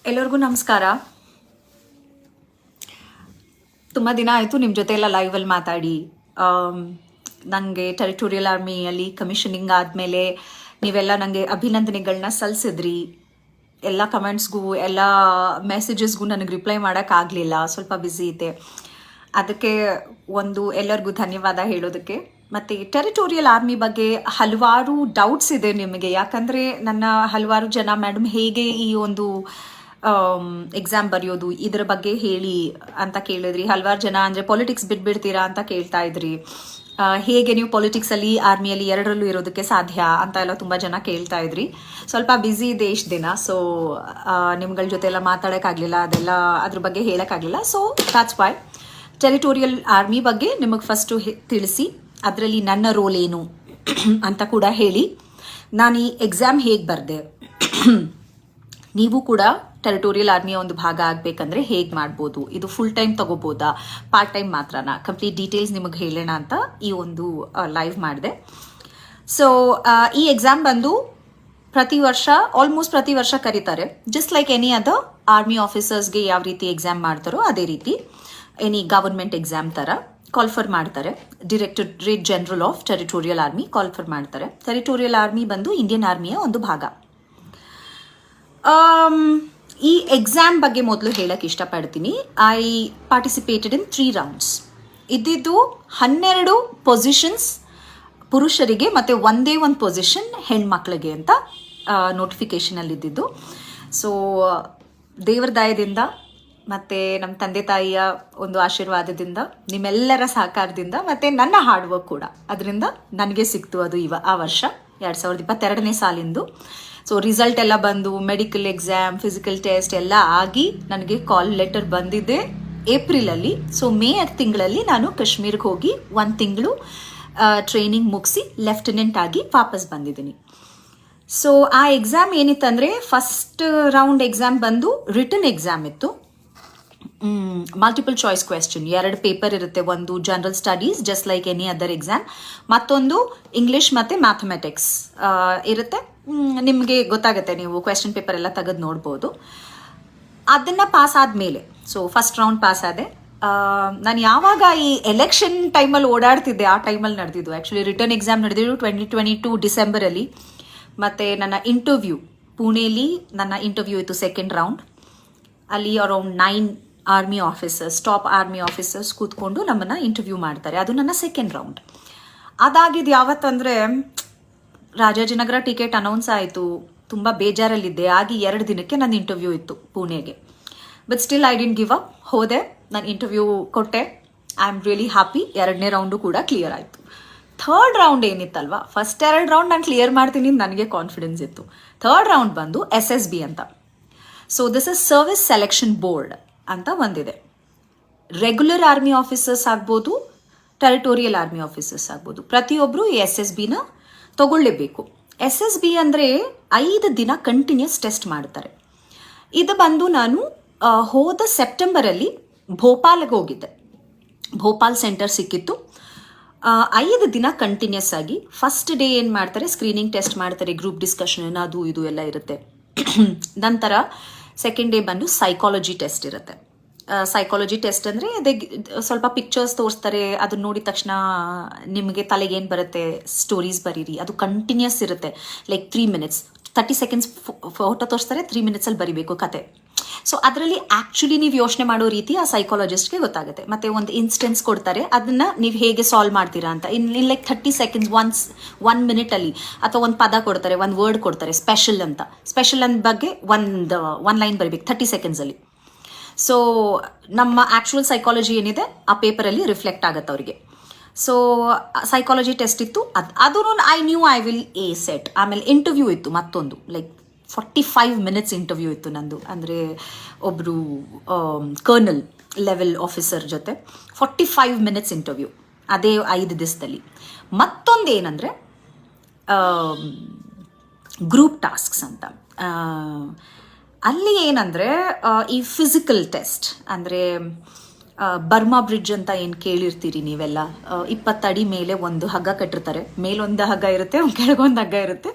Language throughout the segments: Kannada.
ಎಲ್ಲರಿಗೂ ನಮಸ್ಕಾರ. ತುಂಬ ದಿನ ಆಯಿತು ನಿಮ್ಮ ಜೊತೆ ಎಲ್ಲ ಲೈವಲ್ಲಿ ಮಾತಾಡಿ. ನನಗೆ ಟೆರಿಟೋರಿಯಲ್ ಆರ್ಮಿಯಲ್ಲಿ ಕಮಿಷನಿಂಗ್ ಆದಮೇಲೆ ನೀವೆಲ್ಲ ನನಗೆ ಅಭಿನಂದನೆಗಳನ್ನ ಸಲ್ಲಿಸಿದ್ರಿ. ಎಲ್ಲ ಕಮೆಂಟ್ಸ್ಗೂ ಎಲ್ಲ ಮೆಸೇಜಸ್ಗೂ ನನಗೆ ರಿಪ್ಲೈ ಮಾಡೋಕ್ಕಾಗಲಿಲ್ಲ, ಸ್ವಲ್ಪ ಬ್ಯುಸಿ ಇದ್ದೆ. ಅದಕ್ಕೆ ಎಲ್ಲರಿಗೂ ಧನ್ಯವಾದ ಹೇಳೋದಕ್ಕೆ. ಮತ್ತು ಟೆರಿಟೋರಿಯಲ್ ಆರ್ಮಿ ಬಗ್ಗೆ ಹಲವಾರು ಡೌಟ್ಸ್ ಇದೆ ನಿಮಗೆ, ಯಾಕಂದರೆ ನನ್ನ ಹಲವಾರು ಜನ ಮೇಡಮ್ ಹೇಗೆ ಈ ಒಂದು ಎಕ್ಸಾಮ್ ಬರೆಯೋದು ಇದರ ಬಗ್ಗೆ ಹೇಳಿ ಅಂತ ಕೇಳಿದ್ರಿ. ಹಲವಾರು ಜನ ಅಂದರೆ ಪೊಲಿಟಿಕ್ಸ್ ಬಿಟ್ಬಿಡ್ತೀರಾ ಅಂತ ಕೇಳ್ತಾ ಇದ್ರಿ. ಹೇಗೆ ನೀವು ಪೊಲಿಟಿಕ್ಸಲ್ಲಿ ಆರ್ಮಿಯಲ್ಲಿ ಎರಡರಲ್ಲೂ ಇರೋದಕ್ಕೆ ಸಾಧ್ಯ ಅಂತ ಎಲ್ಲ ತುಂಬ ಜನ ಕೇಳ್ತಾ ಇದ್ರಿ. ಸ್ವಲ್ಪ ಬ್ಯುಸಿ ಇದೆ ಇಷ್ಟು ದಿನ, ಸೊ ನಿಮ್ಗಳ ಜೊತೆ ಎಲ್ಲ ಮಾತಾಡೋಕ್ಕಾಗಲಿಲ್ಲ, ಅದ್ರ ಬಗ್ಗೆ ಹೇಳೋಕ್ಕಾಗಲಿಲ್ಲ. So that's why territorial army ಬಗ್ಗೆ ನಿಮಗೆ ಫಸ್ಟು ತಿಳಿಸಿ, ಅದರಲ್ಲಿ ನನ್ನ ರೋಲ್ ಏನು ಅಂತ ಕೂಡ ಹೇಳಿ, ನಾನು ಈ ಎಕ್ಸಾಮ್ ಹೇಗೆ ಬರೆದೆ, ನೀವು ಕೂಡ ಟೆರಿಟೋರಿಯಲ್ ಆರ್ಮಿಯ ಒಂದು ಭಾಗ ಆಗಬೇಕಂದ್ರೆ ಹೇಗೆ ಮಾಡ್ಬೋದು, ಇದು ಫುಲ್ ಟೈಮ್ ತಗೋಬೋದಾ, ಪಾರ್ಟ್ ಟೈಮ್ ಮಾತ್ರನಾ, ಕಂಪ್ಲೀಟ್ ಡೀಟೇಲ್ಸ್ ನಿಮಗೆ ಹೇಳೋಣ ಅಂತ ಈ ಒಂದು ಲೈವ್ ಮಾಡಿದೆ. ಸೊ ಈ ಎಕ್ಸಾಮ್ ಬಂದು ಆಲ್ಮೋಸ್ಟ್ ಪ್ರತಿ ವರ್ಷ ಕರೀತಾರೆ. Just like any other army ಆಫೀಸರ್ಸ್ಗೆ ಯಾವ ರೀತಿ ಎಕ್ಸಾಮ್ ಮಾಡ್ತಾರೋ ಅದೇ ರೀತಿ ಎನಿ ಗವರ್ಮೆಂಟ್ ಎಕ್ಸಾಮ್ ಥರ ಕಾಲ್ಫರ್ ಮಾಡ್ತಾರೆ. Directorate general of territorial army call for ಮಾಡ್ತಾರೆ. ಟೆರಿಟೋರಿಯಲ್ ಆರ್ಮಿ ಬಂದು ಇಂಡಿಯನ್ ಆರ್ಮಿಯ ಒಂದು ಭಾಗ. ಈ ಎಕ್ಸಾಮ್ ಬಗ್ಗೆ ಮೊದಲು ಹೇಳಕ್ಕೆ ಇಷ್ಟಪಡ್ತೀನಿ. I participated in 3 rounds. ಇದ್ದಿದ್ದು 12 ಪೊಸಿಷನ್ಸ್ ಪುರುಷರಿಗೆ ಮತ್ತು ಒಂದೇ ಒಂದು ಪೊಸಿಷನ್ ಹೆಣ್ಮಕ್ಳಿಗೆ ಅಂತ ನೋಟಿಫಿಕೇಷನಲ್ಲಿ ಇದ್ದಿದ್ದು. ಸೊ ದೇವರ ದಯದಿಂದ ಮತ್ತು ನಮ್ಮ ತಂದೆ ತಾಯಿಯ ಒಂದು ಆಶೀರ್ವಾದದಿಂದ, ನಿಮ್ಮೆಲ್ಲರ ಸಹಕಾರದಿಂದ ಮತ್ತು ನನ್ನ ಹಾರ್ಡ್ ವರ್ಕ್ ಕೂಡ ಅದರಿಂದ ನನಗೆ ಸಿಕ್ತು. ಅದು ಆ ವರ್ಷ 2022ನೇ ಸಾಲಿಂದು. ಸೊ ರಿಸಲ್ಟ್ ಎಲ್ಲ ಬಂದು ಮೆಡಿಕಲ್ ಎಕ್ಸಾಮ್, ಫಿಸಿಕಲ್ ಟೆಸ್ಟ್ ಎಲ್ಲ ಆಗಿ ನನಗೆ ಕಾಲ್ ಲೆಟರ್ ಬಂದಿದ್ದೆ ಏಪ್ರಿಲಲ್ಲಿ. ಸೊ ಮೇ ತಿಂಗಳಲ್ಲಿ ನಾನು ಕಾಶ್ಮೀರ್ಗೆ ಹೋಗಿ 1 ತಿಂಗಳು ಟ್ರೈನಿಂಗ್ ಮುಗಿಸಿ ಲೆಫ್ಟಿನೆಂಟ್ ಆಗಿ ವಾಪಸ್ ಬಂದಿದ್ದೀನಿ. ಸೊ ಆ ಎಕ್ಸಾಮ್ ಏನಿತ್ತಂದರೆ ಫಸ್ಟ್ ರೌಂಡ್ ಎಕ್ಸಾಮ್ ಬಂದು ರಿಟನ್ ಎಕ್ಸಾಮ್ ಇತ್ತು. ಮಲ್ಟಿಪಲ್ ಚಾಯ್ಸ್ ಕ್ವೆಶ್ಚನ್ 2 ಪೇಪರ್ ಇರುತ್ತೆ. ಒಂದು general studies just like any other exam, ಮತ್ತೊಂದು ಇಂಗ್ಲಿಷ್ ಮತ್ತು ಮ್ಯಾಥಮೆಟಿಕ್ಸ್ ಇರುತ್ತೆ. ನಿಮಗೆ ಗೊತ್ತಾಗುತ್ತೆ, ನೀವು ಕ್ವೆಶ್ಚನ್ ಪೇಪರ್ ಎಲ್ಲ ತೆಗೆದು ನೋಡ್ಬೋದು. ಅದನ್ನು ಪಾಸ್ ಆದಮೇಲೆ, ಸೊ ಫಸ್ಟ್ ರೌಂಡ್ ಪಾಸ್ ಆದೆ. ನಾನು ಯಾವಾಗ ಈ ಎಲೆಕ್ಷನ್ ಟೈಮಲ್ಲಿ ಓಡಾಡ್ತಿದ್ದೆ ಆ ಟೈಮಲ್ಲಿ ನಡೆದಿದ್ದು. ಆ್ಯಕ್ಚುಲಿ ರಿಟರ್ನ್ ಎಕ್ಸಾಮ್ ನಡೆದಿದ್ದು 2022 ಡಿಸೆಂಬರಲ್ಲಿ. ಮತ್ತು ನನ್ನ ಇಂಟರ್ವ್ಯೂ ಪುಣೆಯಲ್ಲಿ ನನ್ನ ಇಂಟರ್ವ್ಯೂ ಇತ್ತು, ಸೆಕೆಂಡ್ ರೌಂಡ್. ಅಲ್ಲಿ around 9 army officers, top army officers ಕೂತ್ಕೊಂಡು ನಮ್ಮನ್ನು ಇಂಟರ್ವ್ಯೂ ಮಾಡ್ತಾರೆ. ಅದು ನನ್ನ ಸೆಕೆಂಡ್ ರೌಂಡ್. ಅದಾಗಿದ್ದು ಯಾವತ್ತಂದರೆ ರಾಜಾಜಿನಗರ ಟಿಕೆಟ್ ಅನೌನ್ಸ್ ಆಯಿತು. ತುಂಬ ಬೇಜಾರಲ್ಲಿದ್ದೆ. ಆಗಿ 2 ದಿನಕ್ಕೆ ನನ್ನ ಇಂಟರ್ವ್ಯೂ ಇತ್ತು ಪುಣೆಗೆ. But still I didn't give up. ಹೋದೆ, ನಾನು ಇಂಟರ್ವ್ಯೂ ಕೊಟ್ಟೆ. I am really happy. 2ನೇ ರೌಂಡು ಕೂಡ ಕ್ಲಿಯರ್ ಆಯಿತು. ಥರ್ಡ್ ರೌಂಡ್ ಏನಿತ್ತಲ್ವ, ಫಸ್ಟ್ 2 ರೌಂಡ್ ನಾನು ಕ್ಲಿಯರ್ ಮಾಡ್ತೀನಿ ನನಗೆ ಕಾನ್ಫಿಡೆನ್ಸ್ ಇತ್ತು. ಥರ್ಡ್ ರೌಂಡ್ ಬಂದು SSB ಅಂತ. So this is service selection board ಅಂತ ಒಂದಿದೆ. ರೆಗ್ಯುಲರ್ ಆರ್ಮಿ ಆಫೀಸರ್ಸ್ ಆಗ್ಬೋದು, ಟೆರಿಟೋರಿಯಲ್ ಆರ್ಮಿ ಆಫೀಸರ್ಸ್ ಆಗ್ಬೋದು, ಪ್ರತಿಯೊಬ್ಬರು ಈ SSBನ ತಗೊಳ್ಳೇಬೇಕು. SSB ಅಂದರೆ 5 ದಿನ ಕಂಟಿನ್ಯೂಸ್ ಟೆಸ್ಟ್ ಮಾಡ್ತಾರೆ. ಇದು ಬಂದು ನಾನು ಹೋದ ಸೆಪ್ಟೆಂಬರಲ್ಲಿ ಭೋಪಾಲ್ಗೆ ಹೋಗಿದ್ದೆ. ಭೋಪಾಲ್ ಸೆಂಟರ್ ಸಿಕ್ಕಿತ್ತು. 5 ದಿನ ಕಂಟಿನ್ಯೂಸ್ ಆಗಿ ಫಸ್ಟ್ ಡೇ ಏನು ಮಾಡ್ತಾರೆ, ಸ್ಕ್ರೀನಿಂಗ್ ಟೆಸ್ಟ್ ಮಾಡ್ತಾರೆ, ಗ್ರೂಪ್ ಡಿಸ್ಕಷನ್ ಅದು ಇದು ಎಲ್ಲ ಇರುತ್ತೆ. ನಂತರ ಸೆಕೆಂಡ್ ಡೇ ಬಂದು ಸೈಕಾಲಜಿ ಟೆಸ್ಟ್ ಇರುತ್ತೆ. ಸೈಕಾಲಜಿ ಟೆಸ್ಟ್ ಅಂದರೆ ಅದೇ ಸ್ವಲ್ಪ ಪಿಕ್ಚರ್ಸ್ ತೋರಿಸ್ತಾರೆ. ಅದನ್ನ ನೋಡಿದ ತಕ್ಷಣ ನಿಮಗೆ ತಲೆಗೆ ಏನು ಬರುತ್ತೆ, ಸ್ಟೋರೀಸ್ ಬರೀರಿ. ಅದು ಕಂಟಿನ್ಯೂಸ್ ಇರುತ್ತೆ. ಲೈಕ್ 3 ಮಿನಿಟ್ಸ್ 30 ಸೆಕೆಂಡ್ಸ್ ಫೋಟೋ ತೋರಿಸ್ತಾರೆ, 3 ಮಿನಿಟ್ಸಲ್ಲಿ ಬರೀಬೇಕು ಕತೆ. ಸೊ ಅದರಲ್ಲಿ ಆ್ಯಕ್ಚುಲಿ ನೀವು ಯೋಚನೆ ಮಾಡೋ ರೀತಿ ಆ ಸೈಕಾಲಜಿಸ್ಟ್ಗೆ ಗೊತ್ತಾಗುತ್ತೆ. ಮತ್ತು ಒಂದು ಇನ್ಸ್ಟೆನ್ಸ್ ಕೊಡ್ತಾರೆ, ಅದನ್ನು ನೀವು ಹೇಗೆ ಸಾಲ್ವ್ ಮಾಡ್ತೀರಾ ಅಂತ. ಇನ್ ಲೈಕ್ 30 ಸೆಕೆಂಡ್ಸ್ 1 ಮಿನಿಟಲ್ಲಿ ಅಥವಾ ಒಂದು ಪದ ಕೊಡ್ತಾರೆ, ಒಂದು ವರ್ಡ್ ಕೊಡ್ತಾರೆ, ಸ್ಪೆಷಲ್ ಅಂತ. ಸ್ಪೆಷಲ್ ಅಂದ ಬಗ್ಗೆ ಒಂದು ಲೈನ್ ಬರೀಬೇಕು 30 ಸೆಕೆಂಡ್ಸಲ್ಲಿ. ಸೊ ನಮ್ಮ ಆ್ಯಕ್ಚುಯಲ್ ಸೈಕಾಲಜಿ ಏನಿದೆ ಆ ಪೇಪರಲ್ಲಿ ರಿಫ್ಲೆಕ್ಟ್ ಆಗುತ್ತೆ ಅವರಿಗೆ. ಸೊ ಸೈಕಾಲಜಿ ಟೆಸ್ಟ್ ಇತ್ತು. ಅದೂ I knew I will A set. ಆಮೇಲೆ ಇಂಟರ್ವ್ಯೂ ಇತ್ತು ಮತ್ತೊಂದು, ಲೈಕ್ 45 ಮಿನಿಟ್ಸ್ ಇಂಟರ್ವ್ಯೂ ಇತ್ತು ನಂದು. ಅಂದರೆ ಒಬ್ಬರು ಕರ್ನಲ್ ಲೆವೆಲ್ ಆಫೀಸರ್ ಜೊತೆ 45 ಮಿನಿಟ್ಸ್ ಇಂಟರ್ವ್ಯೂ ಅದೇ 5 ದಿವಸದಲ್ಲಿ. ಮತ್ತೊಂದು ಏನಂದರೆ ಗ್ರೂಪ್ ಟಾಸ್ಕ್ಸ್ ಅಂತ. ಅಲ್ಲಿ ಏನಂದರೆ ಈ ಫಿಸಿಕಲ್ ಟೆಸ್ಟ್ ಅಂದರೆ ಬರ್ಮಾ ಬ್ರಿಡ್ಜ್ ಅಂತ ಏನು ಕೇಳಿರ್ತೀರಿ ನೀವೆಲ್ಲ. 20 ಅಡಿ ಮೇಲೆ ಒಂದು ಹಗ್ಗ ಕಟ್ಟಿರ್ತಾರೆ. ಮೇಲೊಂದು ಹಗ್ಗ ಇರುತ್ತೆ, ಕೆಳಗೊಂದು ಹಗ್ಗ ಇರುತ್ತೆ.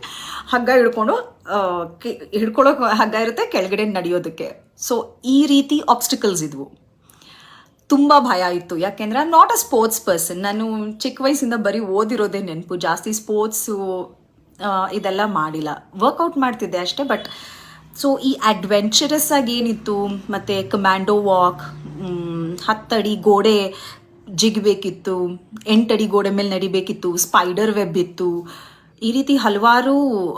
ಹಗ್ಗ ಹಿಡ್ಕೊಂಡು ಹಿಡ್ಕೊಳ್ಳೋಕೆ ಹಗ್ಗ ಇರುತ್ತೆ, ಕೆಳಗಡೆ ನಡೆಯೋದಕ್ಕೆ. ಸೊ ಈ ರೀತಿ ಆಬ್ಸ್ಟಿಕಲ್ಸ್ ಇದ್ವು. ತುಂಬ ಭಯ ಇತ್ತು, ಯಾಕೆಂದ್ರೆ ನಾಟ್ ಅ ಸ್ಪೋರ್ಟ್ಸ್ ಪರ್ಸನ್. ನಾನು ಚಿಕ್ಕ ವಯಸ್ಸಿಂದ ಬರೀ ಓದಿರೋದೇ ನೆನಪು, ಜಾಸ್ತಿ ಸ್ಪೋರ್ಟ್ಸು ಇದೆಲ್ಲ ಮಾಡಿಲ್ಲ. ವರ್ಕೌಟ್ ಮಾಡ್ತಿದ್ದೆ ಅಷ್ಟೇ. ಬಟ್ ಸೊ ಈ ಅಡ್ವೆಂಚರಸ್ ಆಗಿ ಏನಿತ್ತು, ಮತ್ತು ಕಮ್ಯಾಂಡೋ ವಾಕ್, 10 ಅಡಿ ಗೋಡೆ ಜಿಗಬೇಕಿತ್ತು, 8 ಅಡಿ ಗೋಡೆ ಮೇಲೆ ನಡಿಬೇಕಿತ್ತು, ಸ್ಪೈಡರ್ ವೆಬ್ ಇತ್ತು. ಈ ರೀತಿ ಹಲವಾರು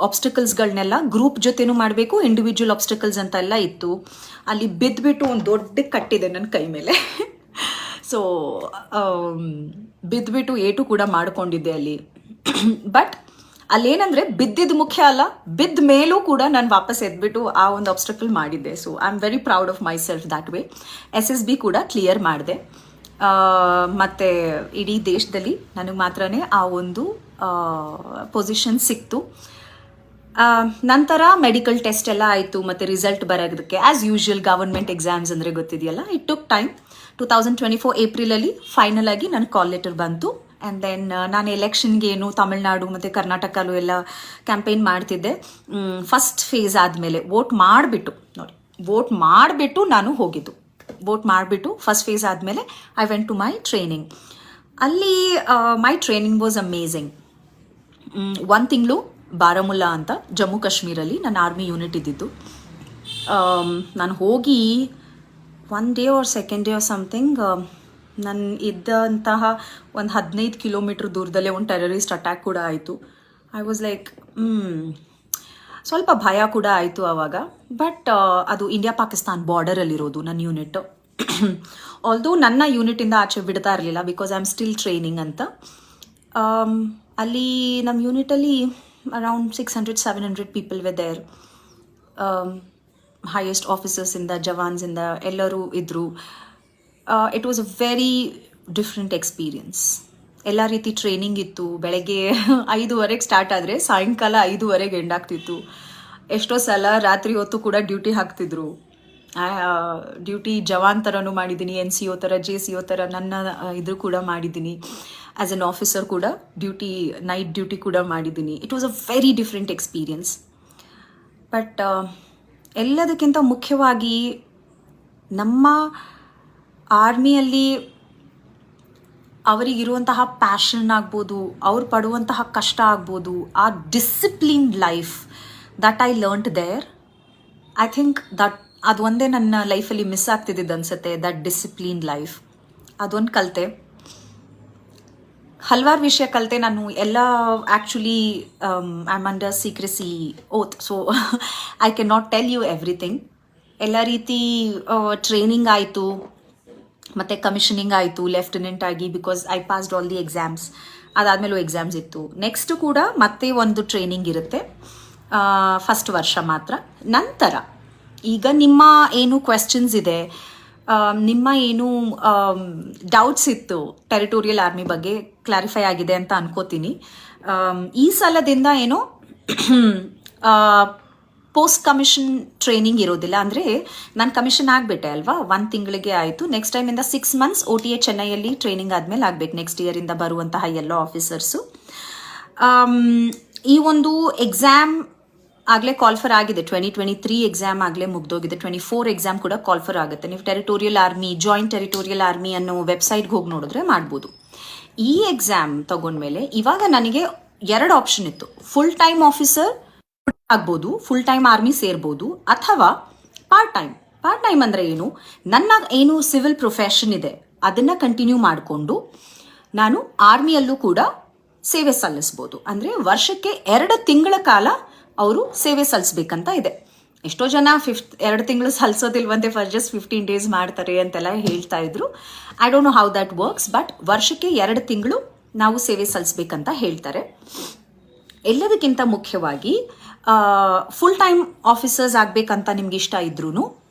ಆಬ್ಸ್ಟಿಕಲ್ಸ್ಗಳನ್ನೆಲ್ಲ ಗ್ರೂಪ್ ಜೊತೆನೂ ಮಾಡಬೇಕು, ಇಂಡಿವಿಜುವಲ್ ಆಬ್ಸ್ಟಿಕಲ್ಸ್ ಅಂತ ಎಲ್ಲ ಇತ್ತು. ಅಲ್ಲಿ ಬಿದ್ದುಬಿಟ್ಟು ಒಂದು ದೊಡ್ಡ ಕಟ್ಟಿದೆ ನನ್ನ ಕೈ ಮೇಲೆ. ಸೊ ಬಿದ್ದುಬಿಟ್ಟು ಏಟು ಕೂಡ ಮಾಡ್ಕೊಂಡಿದ್ದೆ ಅಲ್ಲಿ. ಬಟ್ ಅಲ್ಲೇನಂದರೆ ಬಿದ್ದಿದ್ದು ಮುಖ್ಯ ಅಲ್ಲ, ಬಿದ್ದ ಮೇಲೂ ಕೂಡ ನಾನು ವಾಪಸ್ ಎದ್ಬಿಟ್ಟು ಆ ಒಂದು ಆಬ್ಸ್ಟಕಲ್ ಮಾಡಿದ್ದೆ. So I am very proud of my self that way. SSB ಕೂಡ ಕ್ಲಿಯರ್ ಮಾಡಿದೆ. ಮತ್ತು ಇಡೀ ದೇಶದಲ್ಲಿ ನನಗೆ ಮಾತ್ರನೇ ಆ ಒಂದು ಪೊಸಿಷನ್ ಸಿಕ್ತು. ನಂತರ ಮೆಡಿಕಲ್ ಟೆಸ್ಟ್ ಎಲ್ಲ ಆಯಿತು, ಮತ್ತು ರಿಸಲ್ಟ್ ಬರೋದಕ್ಕೆ ಆ್ಯಸ್ ಯೂಶುವಲ್ ಗವರ್ಮೆಂಟ್ ಎಕ್ಸಾಮ್ಸ್ ಅಂದರೆ ಗೊತ್ತಿದೆಯಲ್ಲ, ಇಟ್ ಟುಕ್ ಟೈಮ್. 2024 ಏಪ್ರಿಲಲ್ಲಿ ಫೈನಲ್ ಆಗಿ ನನ್ನ ಕಾಲ್ ಲೆಟರ್ ಬಂತು. ಆ್ಯಂಡ್ ದೆನ್ ನಾನು ಎಲೆಕ್ಷನ್ಗೆ ಏನು ತಮಿಳ್ನಾಡು ಮತ್ತು ಕರ್ನಾಟಕಲ್ಲೂ ಎಲ್ಲ ಕ್ಯಾಂಪೇನ್ ಮಾಡ್ತಿದ್ದೆ. ಫಸ್ಟ್ ಫೇಸ್ ಆದಮೇಲೆ ವೋಟ್ ಮಾಡಿಬಿಟ್ಟು ನಾನು ಹೋಗಿದ್ದು. ವೋಟ್ ಮಾಡಿಬಿಟ್ಟು ಫಸ್ಟ್ ಫೇಸ್ ಆದಮೇಲೆ I went to my training. ಅಲ್ಲಿ ಮೈ ಟ್ರೈನಿಂಗ್ ವಾಸ್ ಅಮೇಝಿಂಗ್. 1 ತಿಂಗಳು ಬಾರಾಮುಲ್ಲಾ ಅಂತ ಜಮ್ಮು ಕಾಶ್ಮೀರಲ್ಲಿ ನನ್ನ ಆರ್ಮಿ ಯೂನಿಟ್ ಇದ್ದಿದ್ದು. ನಾನು ಹೋಗಿ 1 day or 2nd day or something, ನಾನು ಇದ್ದಂತಹ ಒಂದು 15 ಕಿಲೋಮೀಟ್ರ್ ದೂರದಲ್ಲೇ ಒಂದು ಟೆರರಿಸ್ಟ್ ಅಟ್ಯಾಕ್ ಕೂಡ ಆಯಿತು. ಐ ವಾಸ್ ಲೈಕ್ ಸ್ವಲ್ಪ ಭಯ ಕೂಡ ಆಯಿತು ಆವಾಗ. ಬಟ್ ಅದು ಇಂಡಿಯಾ ಪಾಕಿಸ್ತಾನ್ ಬಾರ್ಡರಲ್ಲಿರೋದು ನನ್ನ ಯೂನಿಟ್. ಆಲ್ದೋ ನನ್ನ ಯೂನಿಟಿಂದ ಆಚೆ ಬಿಡ್ತಾ ಇರಲಿಲ್ಲ, because I am still training ಅಂತ. ಅಲ್ಲಿ ನಮ್ಮ ಯೂನಿಟಲ್ಲಿ around 600-700 people were there. Highest ಆಫೀಸರ್ಸಿಂದ, ಜವಾನ್ಸಿಂದ ಎಲ್ಲರೂ ಇದ್ದರು. It was a very different experience. ಎಲ್ಲ ರೀತಿ ಟ್ರೈನಿಂಗ್ ಇತ್ತು. ಬೆಳಗ್ಗೆ 5:30 ಸ್ಟಾರ್ಟ್ ಆದರೆ ಸಾಯಂಕಾಲ 5:30 ಎಂಡ್ ಆಗ್ತಿತ್ತು. ಎಷ್ಟೋ ಸಲ ರಾತ್ರಿ ಹೊತ್ತು ಕೂಡ ಡ್ಯೂಟಿ ಹಾಕ್ತಿದ್ರು. ಡ್ಯೂಟಿ ಜವಾನ್ ಥರನೂ ಮಾಡಿದ್ದೀನಿ, NCO ಥರ, JCO ಥರ ನನ್ನ ಇದ್ರು ಕೂಡ ಮಾಡಿದ್ದೀನಿ. ಆ್ಯಸ್ ಎನ್ ಆಫೀಸರ್ ಕೂಡ ನೈಟ್ ಡ್ಯೂಟಿ ಕೂಡ ಮಾಡಿದ್ದೀನಿ. It was a very different experience. But ಎಲ್ಲದಕ್ಕಿಂತ ಮುಖ್ಯವಾಗಿ ನಮ್ಮ ಆರ್ಮಿಯಲ್ಲಿ ಅವರಿಗಿರುವಂತಹ ಪ್ಯಾಷನ್ ಆಗ್ಬೋದು, ಅವ್ರು ಪಡುವಂತಹ ಕಷ್ಟ ಆಗ್ಬೋದು, ಆ disciplined life that I learned there. I think ಅದು ಒಂದೇ ನನ್ನ ಲೈಫಲ್ಲಿ ಮಿಸ್ ಆಗ್ತಿದ್ದಿದ್ದು ಅನಿಸುತ್ತೆ, ದಟ್ ಡಿಸಿಪ್ಲಿನ್ಡ್ ಲೈಫ್. ಅದೊಂದು ಕಲಿತೆ. ಹಲವಾರು ವಿಷಯ ಕಲಿತೆ ನಾನು. ಎಲ್ಲ actually I am under secrecy oath, so I can not tell you everything. ಎಲ್ಲ ರೀತಿ ಟ್ರೈನಿಂಗ್ ಆಯಿತು, ಮತ್ತು ಕಮಿಷನಿಂಗ್ ಆಯಿತು ಲೆಫ್ಟಿನೆಂಟ್ ಆಗಿ, because I passed all the exams. ಅದಾದಮೇಲೂ ಎಕ್ಸಾಮ್ಸ್ ಇತ್ತು. ನೆಕ್ಸ್ಟು ಕೂಡ ಮತ್ತೆ ಒಂದು ಟ್ರೈನಿಂಗ್ ಇರುತ್ತೆ, ಫಸ್ಟ್ ವರ್ಷ ಮಾತ್ರ. ನಂತರ ಈಗ ನಿಮ್ಮ ಏನು ಕ್ವೆಶ್ಚನ್ಸ್ ಇದೆ, ನಿಮ್ಮ ಏನು ಡೌಟ್ಸ್ ಇತ್ತು ಟೆರಿಟೋರಿಯಲ್ ಆರ್ಮಿ ಬಗ್ಗೆ, ಕ್ಲಾರಿಫೈ ಆಗಿದೆ ಅಂತ ಅನ್ಕೋತೀನಿ. ಈ ಸಲದಿಂದ ಏನು ಪೋಸ್ಟ್ ಕಮಿಷನ್ ಟ್ರೈನಿಂಗ್ ಇರೋದಿಲ್ಲ. ಅಂದರೆ ನಾನು ಕಮಿಷನ್ ಆಗಿಬಿಟ್ಟೆ ಅಲ್ವಾ, 1 ತಿಂಗಳಿಗೆ ಆಯಿತು. ನೆಕ್ಸ್ಟ್ ಟೈಮಿಂದ 6 ಮಂತ್ಸ್ OTA ಚೆನ್ನೈಯಲ್ಲಿ ಟ್ರೈನಿಂಗ್ ಆದಮೇಲೆ ಆಗಬೇಕು, ನೆಕ್ಸ್ಟ್ ಇಯರಿಂದ ಬರುವಂತಹ ಎಲ್ಲ ಆಫೀಸರ್ಸು. ಈ ಒಂದು ಎಕ್ಸಾಮ್ ಆಗಲೇ ಕಾಲ್ಫರ್ ಆಗಿದೆ. 2023 ಎಕ್ಸಾಮ್ ಆಗಲೇ ಮುಗ್ದೋಗಿದೆ. 24 ಎಕ್ಸಾಮ್ ಕೂಡ ಕಾಲ್ಫರ್ ಆಗುತ್ತೆ. ನೀವು territorial army, joint territorial army ಅನ್ನೋ ವೆಬ್ಸೈಟ್ಗೆ ಹೋಗಿ ನೋಡಿದ್ರೆ ಮಾಡ್ಬೋದು. ಈ ಎಕ್ಸಾಮ್ ತಗೊಂಡ್ಮೇಲೆ ಇವಾಗ ನನಗೆ 2 ಆಪ್ಷನ್ ಇತ್ತು. ಫುಲ್ ಟೈಮ್ ಆಫೀಸರ್ ಆಗ್ಬೋದು, ಫುಲ್ ಟೈಮ್ ಆರ್ಮಿ ಸೇರ್ಬೋದು, ಅಥವಾ ಪಾರ್ಟ್ ಟೈಮ್ ಅಂದರೆ ಏನು, ನನ್ನ ಏನು ಸಿವಿಲ್ ಪ್ರೊಫೆಷನ್ ಇದೆ ಅದನ್ನು ಕಂಟಿನ್ಯೂ ಮಾಡಿಕೊಂಡು ನಾನು ಆರ್ಮಿಯಲ್ಲೂ ಕೂಡ ಸೇವೆ ಸಲ್ಲಿಸ್ಬೋದು. ಅಂದರೆ ವರ್ಷಕ್ಕೆ 2 ತಿಂಗಳ ಕಾಲ ಅವರು ಸೇವೆ ಸಲ್ಲಿಸ್ಬೇಕಂತ ಇದೆ. ಎಷ್ಟೋ ಜನ 2 ತಿಂಗಳು ಸಲ್ಲಿಸೋದಿಲ್ವಂತೆ, ಫಸ್ಟ್ ಜಸ್ಟ್ 15 ಡೇಸ್ ಮಾಡ್ತಾರೆ ಅಂತೆಲ್ಲ ಹೇಳ್ತಾ ಇದ್ರು. I don't know how that works, but ವರ್ಷಕ್ಕೆ 2 ತಿಂಗಳು ನಾವು ಸೇವೆ ಸಲ್ಲಿಸ್ಬೇಕಂತ ಹೇಳ್ತಾರೆ. ಎಲ್ಲದಕ್ಕಿಂತ ಮುಖ್ಯವಾಗಿ ಫುಲ್ ಟೈಮ್ ಆಫೀಸರ್ಸ್ ಆಗಬೇಕಂತ ನಿಮ್ಗೆ ಇಷ್ಟ ಇದ್ರೂ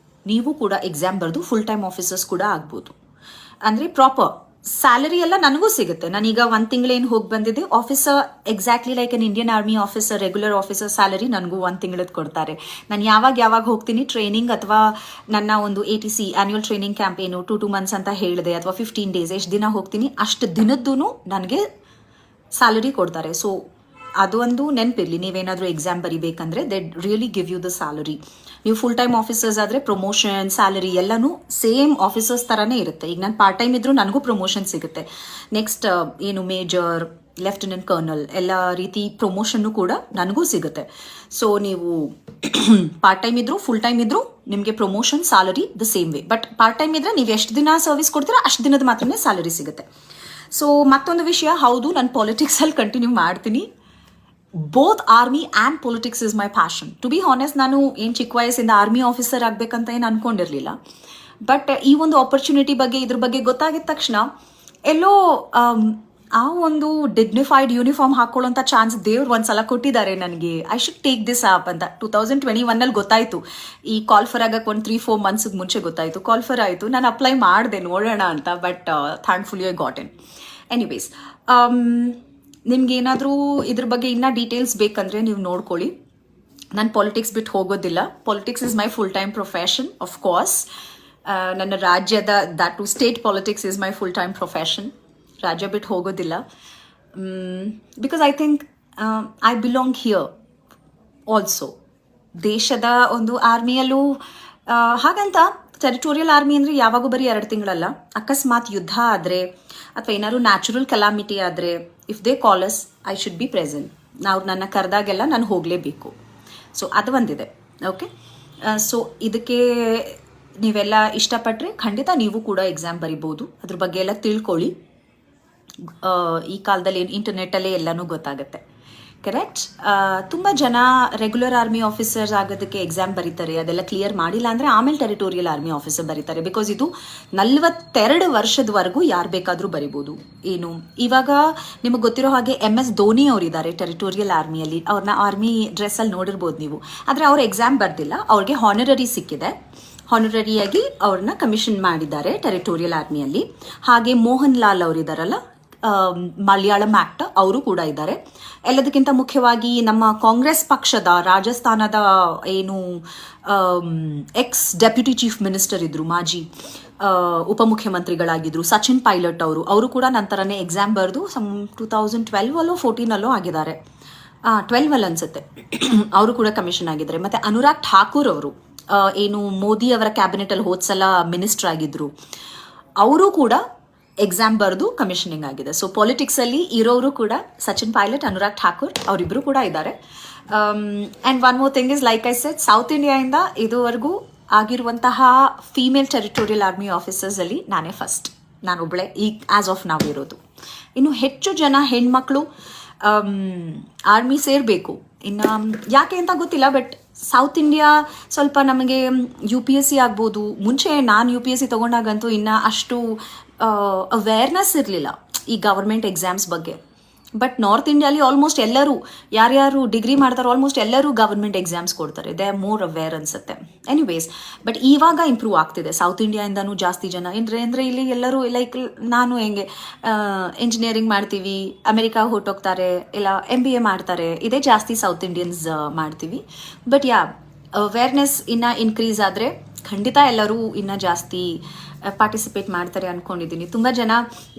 ನೀವು ಕೂಡ ಎಕ್ಸಾಮ್ ಬರೆದು ಫುಲ್ ಟೈಮ್ ಆಫೀಸರ್ಸ್ ಕೂಡ ಆಗ್ಬೋದು. ಅಂದರೆ ಪ್ರಾಪರ್ ಸ್ಯಾಲರಿ ಎಲ್ಲ ನನಗೂ ಸಿಗುತ್ತೆ. ನಾನೀಗ ಒಂದು ತಿಂಗಳೇನು ಹೋಗಿ ಬಂದಿದ್ದೆ, officer exactly like an Indian army officer, regular officer salary ನನಗೂ ಒಂದು ತಿಂಗಳದ್ದು ಕೊಡ್ತಾರೆ. ನಾನು ಯಾವಾಗ ಹೋಗ್ತೀನಿ ಟ್ರೈನಿಂಗ್ ಅಥವಾ ನನ್ನ ಒಂದು ATC annual training campaign 2 months ಅಂತ ಹೇಳಿದೆ, ಅಥವಾ 15 days ಎಷ್ಟು ದಿನ ಹೋಗ್ತೀನಿ ಅಷ್ಟು ದಿನದ್ದು ನನಗೆ ಸ್ಯಾಲರಿ ಕೊಡ್ತಾರೆ. ಸೊ ಅದು ಒಂದು ನೆನಪಿರಲಿ, ನೀವೇನಾದರೂ ಎಕ್ಸಾಮ್ ಬರಿಬೇಕಂದ್ರೆ they really give you the salary. ನೀವು ಫುಲ್ ಟೈಮ್ ಆಫೀಸರ್ಸ್ ಆದರೆ ಪ್ರಮೋಷನ್ ಸ್ಯಾಲರಿ ಎಲ್ಲನೂ ಸೇಮ್ ಆಫೀಸರ್ಸ್ ಥರನೇ ಇರುತ್ತೆ. ಈಗ ನಾನು ಪಾರ್ಟ್ ಟೈಮ್ ಇದ್ರೂ ನನಗೂ ಪ್ರಮೋಷನ್ ಸಿಗುತ್ತೆ. ನೆಕ್ಸ್ಟ್ ಏನು ಮೇಜರ್, ಲೆಫ್ಟಿನೆಂಟ್ ಕರ್ನಲ್ ಎಲ್ಲ ರೀತಿ ಪ್ರಮೋಷನ್ನು ಕೂಡ ನನಗೂ ಸಿಗುತ್ತೆ. ಸೊ ನೀವು ಪಾರ್ಟ್ ಟೈಮ್ ಇದ್ರೂ ಫುಲ್ ಟೈಮ್ ಇದ್ರೂ ನಿಮಗೆ promotion salary the same way. But part time ಇದ್ರೆ ನೀವು ಎಷ್ಟು ದಿನ ಸರ್ವಿಸ್ ಕೊಡ್ತೀರೋ ಅಷ್ಟು ದಿನದ ಮಾತ್ರನೇ ಸ್ಯಾಲರಿ ಸಿಗುತ್ತೆ. ಸೊ ಮತ್ತೊಂದು ವಿಷಯ, ಹೌದು ನಾನು ಪಾಲಿಟಿಕ್ಸಲ್ಲಿ ಕಂಟಿನ್ಯೂ ಮಾಡ್ತೀನಿ. Both army and politics is my passion. To be honest, ನಾನು ಏನು ಚಿಕ್ಕ ವಯಸ್ಸಿಂದ ಆರ್ಮಿ ಆಫೀಸರ್ ಆಗಬೇಕಂತ ಏನು ಅನ್ಕೊಂಡಿರಲಿಲ್ಲ. ಬಟ್ ಈ ಒಂದು ಆಪರ್ಚುನಿಟಿ ಬಗ್ಗೆ, ಇದ್ರ ಬಗ್ಗೆ ಗೊತ್ತಾಗಿದ ತಕ್ಷಣ ಎಲ್ಲೋ ಆ ಒಂದು ಡಿಗ್ನಿಫೈಡ್ ಯೂನಿಫಾರ್ಮ್ ಹಾಕೊಳ್ಳೋಂಥ ಚಾನ್ಸ್ ದೇವ್ರು ಒಂದ್ಸಲ ಕೊಟ್ಟಿದ್ದಾರೆ ನನಗೆ. I should take this up ಅಂತ 2021 ಗೊತ್ತಾಯಿತು. ಈ ಕಾಲ್ಫರ್ ಆಗಕ್ಕೆ ಒಂದು 3-4 months ಮುಂಚೆ ಗೊತ್ತಾಯಿತು. ಕಾಲ್ಫರ್ ಆಯಿತು, ನಾನು ಅಪ್ಲೈ ಮಾಡಿದೆ ನೋಡೋಣ ಅಂತ. But thankfully I got in. Anyways, ನಿಮ್ಗೇನಾದರೂ ಇದ್ರ ಬಗ್ಗೆ ಇನ್ನೂ ಡೀಟೇಲ್ಸ್ ಬೇಕಂದರೆ ನೀವು ನೋಡ್ಕೊಳ್ಳಿ. ನಾನು ಪಾಲಿಟಿಕ್ಸ್ ಬಿಟ್ಟು ಹೋಗೋದಿಲ್ಲ. Politics is my full time profession of course. ನನ್ನ ರಾಜ್ಯದ that to state politics is my full time profession. ರಾಜ್ಯ ಬಿಟ್ಟು ಹೋಗೋದಿಲ್ಲ. Because I think I belong here also. ದೇಶದ ಒಂದು ಆರ್ಮಿಯಲ್ಲೂ ಹಾಗಂತ ಟೆರಿಟೋರಿಯಲ್ ಆರ್ಮಿ ಅಂದರೆ ಯಾವಾಗೂ ಬರೀ 2 ತಿಂಗಳಲ್ಲ. ಅಕಸ್ಮಾತ್ ಯುದ್ಧ ಆದರೆ ಅಥವಾ ಏನಾದ್ರು ನ್ಯಾಚುರಲ್ ಕೆಲಾಮಿಟಿ ಆದರೆ, if they call us, I should be present. ನಾವು ನನ್ನ ಕರೆದಾಗೆಲ್ಲ ನಾನು ಹೋಗಲೇಬೇಕು. ಸೊ ಅದು ಒಂದಿದೆ. ಓಕೆ, ಸೊ ಇದಕ್ಕೆ ನೀವೆಲ್ಲ ಇಷ್ಟಪಟ್ಟರೆ ಖಂಡಿತ ನೀವು ಕೂಡ ಎಕ್ಸಾಮ್ ಬರಿಬೋದು. ಅದ್ರ ಬಗ್ಗೆ ಎಲ್ಲ ತಿಳ್ಕೊಳ್ಳಿ. ಈ ಕಾಲದಲ್ಲಿ ಇಂಟರ್ನೆಟ್ಟಲ್ಲೇ ಎಲ್ಲನೂ ಗೊತ್ತಾಗುತ್ತೆ. ಕರೆಕ್ಟ್. ತುಂಬ ಜನ ರೆಗ್ಯುಲರ್ ಆರ್ಮಿ ಆಫೀಸರ್ಸ್ ಆಗೋದಕ್ಕೆ ಎಕ್ಸಾಮ್ ಬರೀತಾರೆ, ಅದೆಲ್ಲ ಕ್ಲಿಯರ್ ಮಾಡಿಲ್ಲ ಅಂದರೆ ಆಮೇಲೆ ಟೆರಿಟೋರಿಯಲ್ ಆರ್ಮಿ ಆಫೀಸರ್ ಬರೀತಾರೆ. ಬಿಕಾಸ್ ಇದು 42 ವರ್ಷದವರೆಗೂ ಯಾರು ಬೇಕಾದರೂ ಬರಿಬೋದು. ಏನು ಇವಾಗ ನಿಮಗೆ ಗೊತ್ತಿರೋ ಹಾಗೆ MS ಧೋನಿ ಅವರಿದ್ದಾರೆ ಟೆರಿಟೋರಿಯಲ್ ಆರ್ಮಿಯಲ್ಲಿ. ಅವ್ರನ್ನ ಆರ್ಮಿ ಡ್ರೆಸ್ಸಲ್ಲಿ ನೋಡಿರ್ಬೋದು ನೀವು. ಆದರೆ ಅವ್ರು ಎಕ್ಸಾಮ್ ಬರ್ದಿಲ್ಲ, ಅವ್ರಿಗೆ ಹಾನರರಿ ಸಿಕ್ಕಿದೆ. ಹಾನರರಿಯಾಗಿ ಅವ್ರನ್ನ ಕಮಿಷನ್ ಮಾಡಿದ್ದಾರೆ ಟೆರಿಟೋರಿಯಲ್ ಆರ್ಮಿಯಲ್ಲಿ. ಹಾಗೆ ಮೋಹನ್ ಲಾಲ್ ಅವರಿದ್ದಾರಲ್ಲ, ಮಲಯಾಳಂ ಆಕ್ಟರ್, ಅವರು ಕೂಡ ಇದ್ದಾರೆ. ಎಲ್ಲದಕ್ಕಿಂತ ಮುಖ್ಯವಾಗಿ ನಮ್ಮ ಕಾಂಗ್ರೆಸ್ ಪಕ್ಷದ ರಾಜಸ್ಥಾನದ ಏನು ಎಕ್ಸ್ ಡೆಪ್ಯೂಟಿ ಚೀಫ್ ಮಿನಿಸ್ಟರ್ ಇದ್ರು, ಮಾಜಿ ಉಪಮುಖ್ಯಮಂತ್ರಿಗಳಾಗಿದ್ರು, ಸಚಿನ್ ಪೈಲಟ್ ಅವರು ಕೂಡ ನಂತರನೇ ಎಕ್ಸಾಮ್ ಬರೆದು 2012 14 ಆಗಿದ್ದಾರೆ. 12 ಅನ್ಸುತ್ತೆ. ಅವರು ಕೂಡ ಕಮಿಷನ್ ಆಗಿದ್ದಾರೆ. ಮತ್ತು ಅನುರಾಗ್ ಠಾಕೂರ್ ಅವರು ಏನು ಮೋದಿ ಅವರ ಕ್ಯಾಬಿನೆಟಲ್ಲಿ ಹೋದ್ಸಲ ಮಿನಿಸ್ಟರ್ ಆಗಿದ್ರು, ಅವರು ಕೂಡ ಎಕ್ಸಾಮ್ ಬರೆದು ಕಮಿಷನಿಂಗ್ ಆಗಿದೆ. ಸೊ ಪಾಲಿಟಿಕ್ಸಲ್ಲಿ ಇರೋರು ಕೂಡ ಸಚಿನ್ ಪೈಲಟ್, ಅನುರಾಗ್ ಠಾಕೂರ್ ಅವರಿಬ್ಬರು ಕೂಡ ಇದ್ದಾರೆ. And one more thing is, like I said, south ಇಂಡಿಯಾಯಿಂದ ಇದುವರೆಗೂ ಆಗಿರುವಂತಹ ಫೀಮೇಲ್ ಟೆರಿಟೋರಿಯಲ್ ಆರ್ಮಿ ಆಫೀಸರ್ಸಲ್ಲಿ ನಾನೇ ಫಸ್ಟ್. ನಾನೊಬ್ಬಳೆ ಈಗ ಆ್ಯಸ್ ಆಫ್ ನಾವು ಇರೋದು. ಇನ್ನು ಹೆಚ್ಚು ಜನ ಹೆಣ್ಮಕ್ಳು ಆರ್ಮಿ ಸೇರಬೇಕು. ಇನ್ನು ಯಾಕೆ ಅಂತ ಗೊತ್ತಿಲ್ಲ, ಬಟ್ ಸೌತ್ ಇಂಡಿಯಾ ಸ್ವಲ್ಪ ನಮಗೆ UPSC ಆಗ್ಬೋದು. ಮುಂಚೆ ನಾನು UPSC ತೊಗೊಂಡಾಗಂತೂ ಇನ್ನು ಅಷ್ಟು ಅವೇರ್ನೆಸ್ ಇರಲಿಲ್ಲ ಈ ಗವರ್ಮೆಂಟ್ ಎಕ್ಸಾಮ್ಸ್ ಬಗ್ಗೆ. ಬಟ್ ನಾರ್ತ್ ಇಂಡಿಯಾಲಿ ಆಲ್ಮೋಸ್ಟ್ ಎಲ್ಲರೂ, ಯಾರ್ಯಾರು ಡಿಗ್ರಿ ಮಾಡ್ತಾರೆ ಆಲ್ಮೋಸ್ಟ್ ಎಲ್ಲರೂ ಗವರ್ಮೆಂಟ್ ಎಕ್ಸಾಮ್ಸ್ ಕೊಡ್ತಾರೆ. ದೇ ಆರ್ ಮೋರ್ ಅವೇರ್ ಅನ್ಸುತ್ತೆ. ಎನಿವೇಸ್, ಬಟ್ ಇವಾಗ ಇಂಪ್ರೂವ್ ಆಗ್ತಿದೆ. ಸೌತ್ ಇಂಡಿಯಾಯಿಂದನೂ ಜಾಸ್ತಿ ಜನ ಅಂದರೆ ಇಲ್ಲಿ ಎಲ್ಲರೂ ಲೈಕ್ ನಾನು ಹೆಂಗೆ ಇಂಜಿನಿಯರಿಂಗ್ ಮಾಡ್ತೀವಿ, ಅಮೆರಿಕಾಗೆ ಹೊರಟೋಗ್ತಾರೆ, ಇಲ್ಲ MBA ಮಾಡ್ತಾರೆ. ಇದೇ ಜಾಸ್ತಿ ಸೌತ್ ಇಂಡಿಯನ್ಸ್ ಮಾಡ್ತೀವಿ. ಬಟ್ ಅವೇರ್ನೆಸ್ ಇನ್ನೂ ಇನ್ಕ್ರೀಸ್ ಆದರೆ ಖಂಡಿತ ಎಲ್ಲರೂ ಇನ್ನೂ ಜಾಸ್ತಿ ಪಾರ್ಟಿಸಿಪೇಟ್ ಮಾಡ್ತಾರೆ ಅಂದ್ಕೊಂಡಿದ್ದೀನಿ. ತುಂಬ ಜನ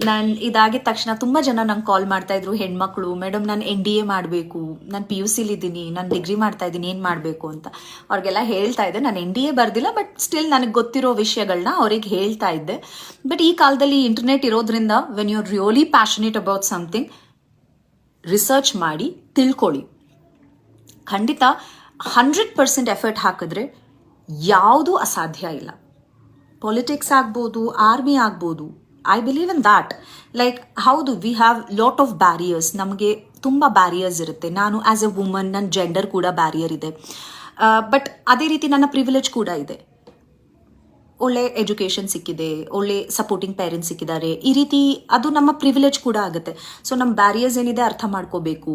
ನಾನು ಇದಾಗಿದ ತಕ್ಷಣ ತುಂಬ ಜನ ನಂಗೆ ಕಾಲ್ ಮಾಡ್ತಾಯಿದ್ರು, ಹೆಣ್ಮಕ್ಳು, ಮೇಡಮ್ ನಾನು NDA ಮಾಡಬೇಕು, ನಾನು PUCಲಿದ್ದೀನಿ, ನಾನು ಡಿಗ್ರಿ ಮಾಡ್ತಾಯಿದ್ದೀನಿ, ಏನು ಮಾಡಬೇಕು ಅಂತ. ಅವ್ರಿಗೆಲ್ಲ ಹೇಳ್ತಾ ಇದ್ದೆ. ನಾನು NDA ಬರ್ದಿಲ್ಲ, ಬಟ್ ಸ್ಟಿಲ್ ನನಗೆ ಗೊತ್ತಿರೋ ವಿಷಯಗಳನ್ನ ಅವ್ರಿಗೆ ಹೇಳ್ತಾ ಇದ್ದೆ. ಬಟ್ ಈ ಕಾಲದಲ್ಲಿ ಇಂಟರ್ನೆಟ್ ಇರೋದ್ರಿಂದ when you are really passionate about something, research ಮಾಡಿ ತಿಳ್ಕೊಳ್ಳಿ. ಖಂಡಿತ 100% ಎಫರ್ಟ್ ಹಾಕಿದ್ರೆ ಯಾವುದೂ ಅಸಾಧ್ಯ ಇಲ್ಲ. ಪಾಲಿಟಿಕ್ಸ್ ಆಗ್ಬೋದು, ಆರ್ಮಿ ಆಗ್ಬೋದು. I believe in that. Like ಹೌದು, we have lot of barriers. ನಮಗೆ ತುಂಬ ಬ್ಯಾರಿಯರ್ಸ್ ಇರುತ್ತೆ. ನಾನು ಆ್ಯಸ್ ಎ ವುಮನ್, ನನ್ನ ಜೆಂಡರ್ ಕೂಡ ಬ್ಯಾರಿಯರ್ ಇದೆ. ಬಟ್ ಅದೇ ರೀತಿ ನನ್ನ ಪ್ರಿವಿಲೇಜ್ ಕೂಡ ಇದೆ. ಒಳ್ಳೆ ಎಜುಕೇಷನ್ ಸಿಕ್ಕಿದೆ, ಒಳ್ಳೆ ಸಪೋರ್ಟಿಂಗ್ ಪೇರೆಂಟ್ಸ್ ಸಿಕ್ಕಿದ್ದಾರೆ. ಈ ರೀತಿ ಅದು ನಮ್ಮ ಪ್ರಿವಿಲೇಜ್ ಕೂಡ ಆಗುತ್ತೆ. ಸೊ ನಮ್ಮ ಬ್ಯಾರಿಯರ್ಸ್ ಏನಿದೆ ಅರ್ಥ ಮಾಡ್ಕೋಬೇಕು.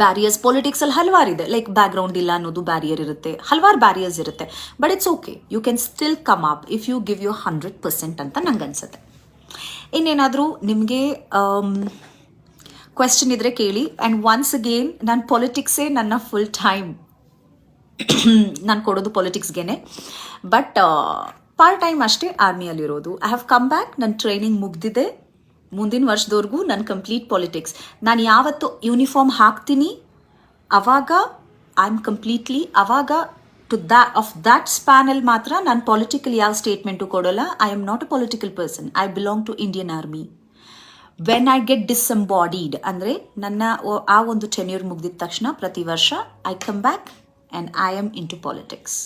ಬ್ಯಾರಿಯರ್ಸ್ ಪೊಲಿಟಿಕ್ಸಲ್ಲಿ ಹಲವಾರಿದೆ. ಲೈಕ್ ಬ್ಯಾಕ್ಗ್ರೌಂಡ್ ಇಲ್ಲ ಅನ್ನೋದು ಬ್ಯಾರಿಯರ್ ಇರುತ್ತೆ, ಹಲವಾರು ಬ್ಯಾರಿಯರ್ಸ್ ಇರುತ್ತೆ. But it's okay, you can still come up if you give you 100% ಅಂತ ನಂಗೆ ಅನ್ಸುತ್ತೆ. ಇನ್ನೇನಾದರೂ ನಿಮಗೆ ಕ್ವೆಶ್ಚನ್ ಇದ್ದರೆ ಕೇಳಿ. ಆ್ಯಂಡ್ ಒನ್ಸ್ ಅಗೇನ್ ನಾನು ಪೊಲಿಟಿಕ್ಸೇ ನನ್ನ ಫುಲ್ ಟೈಮ್ ನಾನು ಕೊಡೋದು ಪೊಲಿಟಿಕ್ಸ್ಗೆ. ಬಟ್ ಪಾರ್ಟ್ ಟೈಮ್ ಅಷ್ಟೇ ಆರ್ಮಿಯಲ್ಲಿರೋದು. ಐ ಹ್ಯಾವ್ ಕಮ್ ಬ್ಯಾಕ್, ನನ್ನ ಟ್ರೈನಿಂಗ್ ಮುಗ್ದಿದೆ. ಮುಂದಿನ ವರ್ಷದವರೆಗೂ ನನ್ನ ಕಂಪ್ಲೀಟ್ ಪೊಲಿಟಿಕ್ಸ್. ನಾನು ಯಾವತ್ತು ಯೂನಿಫಾರ್ಮ್ ಹಾಕ್ತೀನಿ ಅವಾಗ ಐ ಆಮ್ ಕಂಪ್ಲೀಟ್ಲಿ, ಅವಾಗ ಟು ದ್ಯಾಟ್ ಸ್ಪ್ಯಾನಲ್ಲಿ ಮಾತ್ರ ನಾನು ಪೊಲಿಟಿಕಲ್ ಯಾವ ಸ್ಟೇಟ್ಮೆಂಟು ಕೊಡೋಲ್ಲ. I am not a political person. I belong to Indian army. When I get disembodied ಅಂದರೆ ನನ್ನ ಆ ಒಂದು ಟೆನ್ಯೂರ್ ಮುಗಿದಿದ ತಕ್ಷಣ ಪ್ರತಿ ವರ್ಷ I come back and I am in to politics.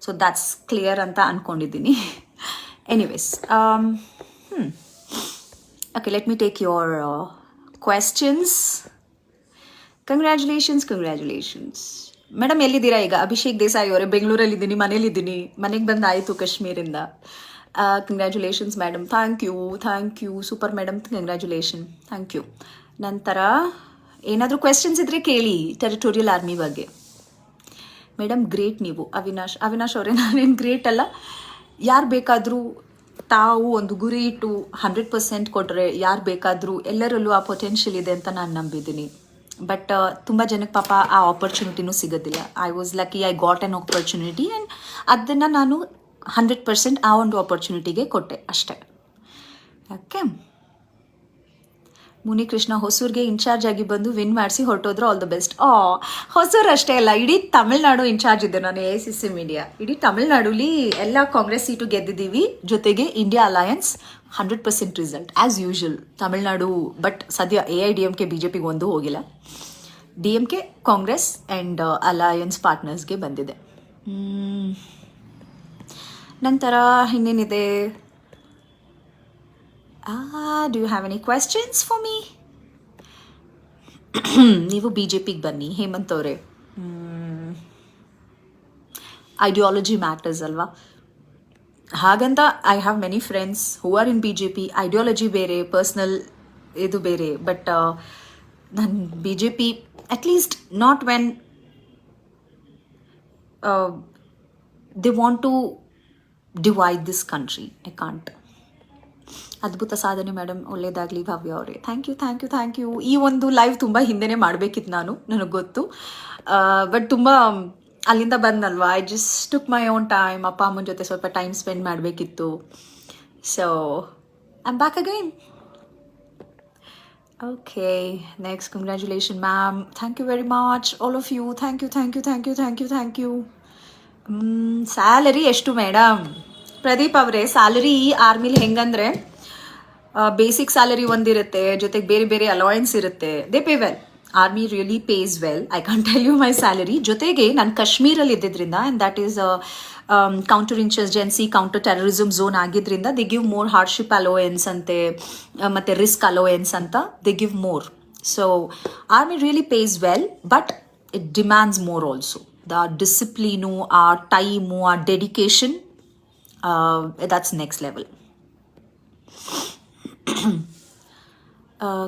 So that's clear ಅಂತ ಅಂದ್ಕೊಂಡಿದ್ದೀನಿ. Anyways, okay, let me take your questions. Congratulations madam. ಎಲ್ಲಿದ್ದೀರಾ ಈಗ? ಅಭಿಷೇಕ್ ದೇಸಾಯಿ ಅವರೇ, ಬೆಂಗಳೂರಲ್ಲಿದ್ದೀನಿ, ಮನೇಲಿದ್ದೀನಿ. ಮನೆಗೆ ಬಂದಾಯಿತು ಕಾಶ್ಮೀರಿಂದ. Congratulations madam. Thank you. Super madam, congratulation. Thank you. ನಂತರ ಏನಾದರೂ ಕ್ವೆಶ್ಚನ್ಸ್ ಇದ್ದರೆ ಕೇಳಿ ಟೆರಿಟೋರಿಯಲ್ ಆರ್ಮಿ ಬಗ್ಗೆ. ಮೇಡಮ್ ಗ್ರೇಟ್ ನೀವು. ಅವಿನಾಶ್ ಅವರೇ, ನಾನೇನು ಗ್ರೇಟ್ ಅಲ್ಲ. ಯಾರು ಬೇಕಾದರೂ ತಾವು ಒಂದು ಗುರಿ ಇಟ್ಟು 100% ಕೊಟ್ಟರೆ ಯಾರು ಬೇಕಾದರೂ ಎಲ್ಲರಲ್ಲೂ ಆ ಪೊಟೆನ್ಷಿಯಲ್ ಇದೆ ಅಂತ ನಾನು ನಂಬಿದ್ದೀನಿ. ಬಟ್ ತುಂಬ ಜನಕ್ಕೆ ಪಾಪ ಆ ಆಪರ್ಚುನಿಟಿನೂ ಸಿಗೋದಿಲ್ಲ. I was lucky, I got on opportunity and ಅದನ್ನು ನಾನು 100% ಆ ಒಂದು ಆಪರ್ಚುನಿಟಿಗೆ ಕೊಟ್ಟೆ ಅಷ್ಟೇ. ಓಕೆ. ಮುನಿಕೃಷ್ಣ ಹೊಸೂರಿಗೆ ಇನ್ಚಾರ್ಜ್ ಆಗಿ ಬಂದು ವಿನ್ ಮಾಡಿಸಿ ಹೊರಟೋದ್ರು. All the best. ಹೊಸೂರು ಅಷ್ಟೇ ಅಲ್ಲ, ಇಡೀ ತಮಿಳ್ನಾಡು ಇನ್ಚಾರ್ಜ್ ಇದ್ದೆ ನಾನು. AICC ಮೀಡಿಯಾ ಇಡೀ ತಮಿಳ್ನಾಡುಲಿ ಎಲ್ಲ ಕಾಂಗ್ರೆಸ್ ಸೀಟು ಗೆದ್ದಿದ್ದೀವಿ. ಜೊತೆಗೆ India alliance 100% result as usual Tamil Nadu. But ಸದ್ಯ AIDMK BJPಗೆ ಒಂದು ಹೋಗಿಲ್ಲ. DMK ಕಾಂಗ್ರೆಸ್ ಆ್ಯಂಡ್ ಅಲಯನ್ಸ್ ಪಾರ್ಟ್ನರ್ಸ್ಗೆ ಬಂದಿದೆ. ನಂತರ ಇನ್ನೇನಿದೆ? Do you have any questions for me? ನೀವು BJPಗೆ ಬನ್ನಿ ಹೇಮಂತ್ ಅವರೇ. ಐಡಿಯಾಲಜಿ ಮ್ಯಾಟರ್ಸ್ ಅಲ್ವಾ? ಹಾಗಂತ I have many friends who are in BJP. Ideology ಬೇರೆ, ಪರ್ಸ್ನಲ್ ಇದು ಬೇರೆ. ಬಟ್ ನಾನು BJP at least not when they want to divide this country. I can't. ಅದ್ಭುತ ಸಾಧನೆ ಮೇಡಮ್, ಒಳ್ಳೇದಾಗಲಿ ಭವ್ಯ ಅವರೇ. Thank you. ಈ ಒಂದು ಲೈವ್ ತುಂಬ ಹಿಂದೆನೇ ಮಾಡಬೇಕಿತ್ತು ನಾನು, ನನಗೆ ಗೊತ್ತು. ಬಟ್ ತುಂಬ ಅಲ್ಲಿಂದ ಬಂದಲ್ವಾ, I just took my own time. ಅಪ್ಪ ಅಮ್ಮನ ಜೊತೆ ಸ್ವಲ್ಪ ಟೈಮ್ ಸ್ಪೆಂಡ್ ಮಾಡಬೇಕಿತ್ತು. So I am back again. Okay, next congratulation ma'am. Thank you very much all of you. Thank you. Salary ಎಷ್ಟು ಮೇಡಮ್? ಪ್ರದೀಪ್ ಅವರೇ, ಸ್ಯಾಲರಿ ಆರ್ಮಿಲಿ ಹೆಂಗಂದರೆ ಬೇಸಿಕ್ ಸ್ಯಾಲರಿ ಒಂದಿರುತ್ತೆ, ಜೊತೆಗೆ ಬೇರೆ ಬೇರೆ ಅಲಾಯನ್ಸ್ ಇರುತ್ತೆ. They pay well. Army really pays well. I can't tell you my salary. ಜೊತೆಗೆ ನಾನು ಕಾಶ್ಮೀರಲ್ಲಿ ಇದ್ದಿದ್ದರಿಂದ and that is counter insurgency, counter terrorism zone ಆಗಿದ್ದರಿಂದ they give more hardship allowance ಅಂತೆ, ಮತ್ತು ರಿಸ್ಕ್ ಅಲೋಯನ್ಸ್ ಅಂತ they give more. So army really pays well, but it demands more also. The discipline, ಆ ಟೈಮು, ಆ ಡೆಡಿಕೇಶನ್, that's next level.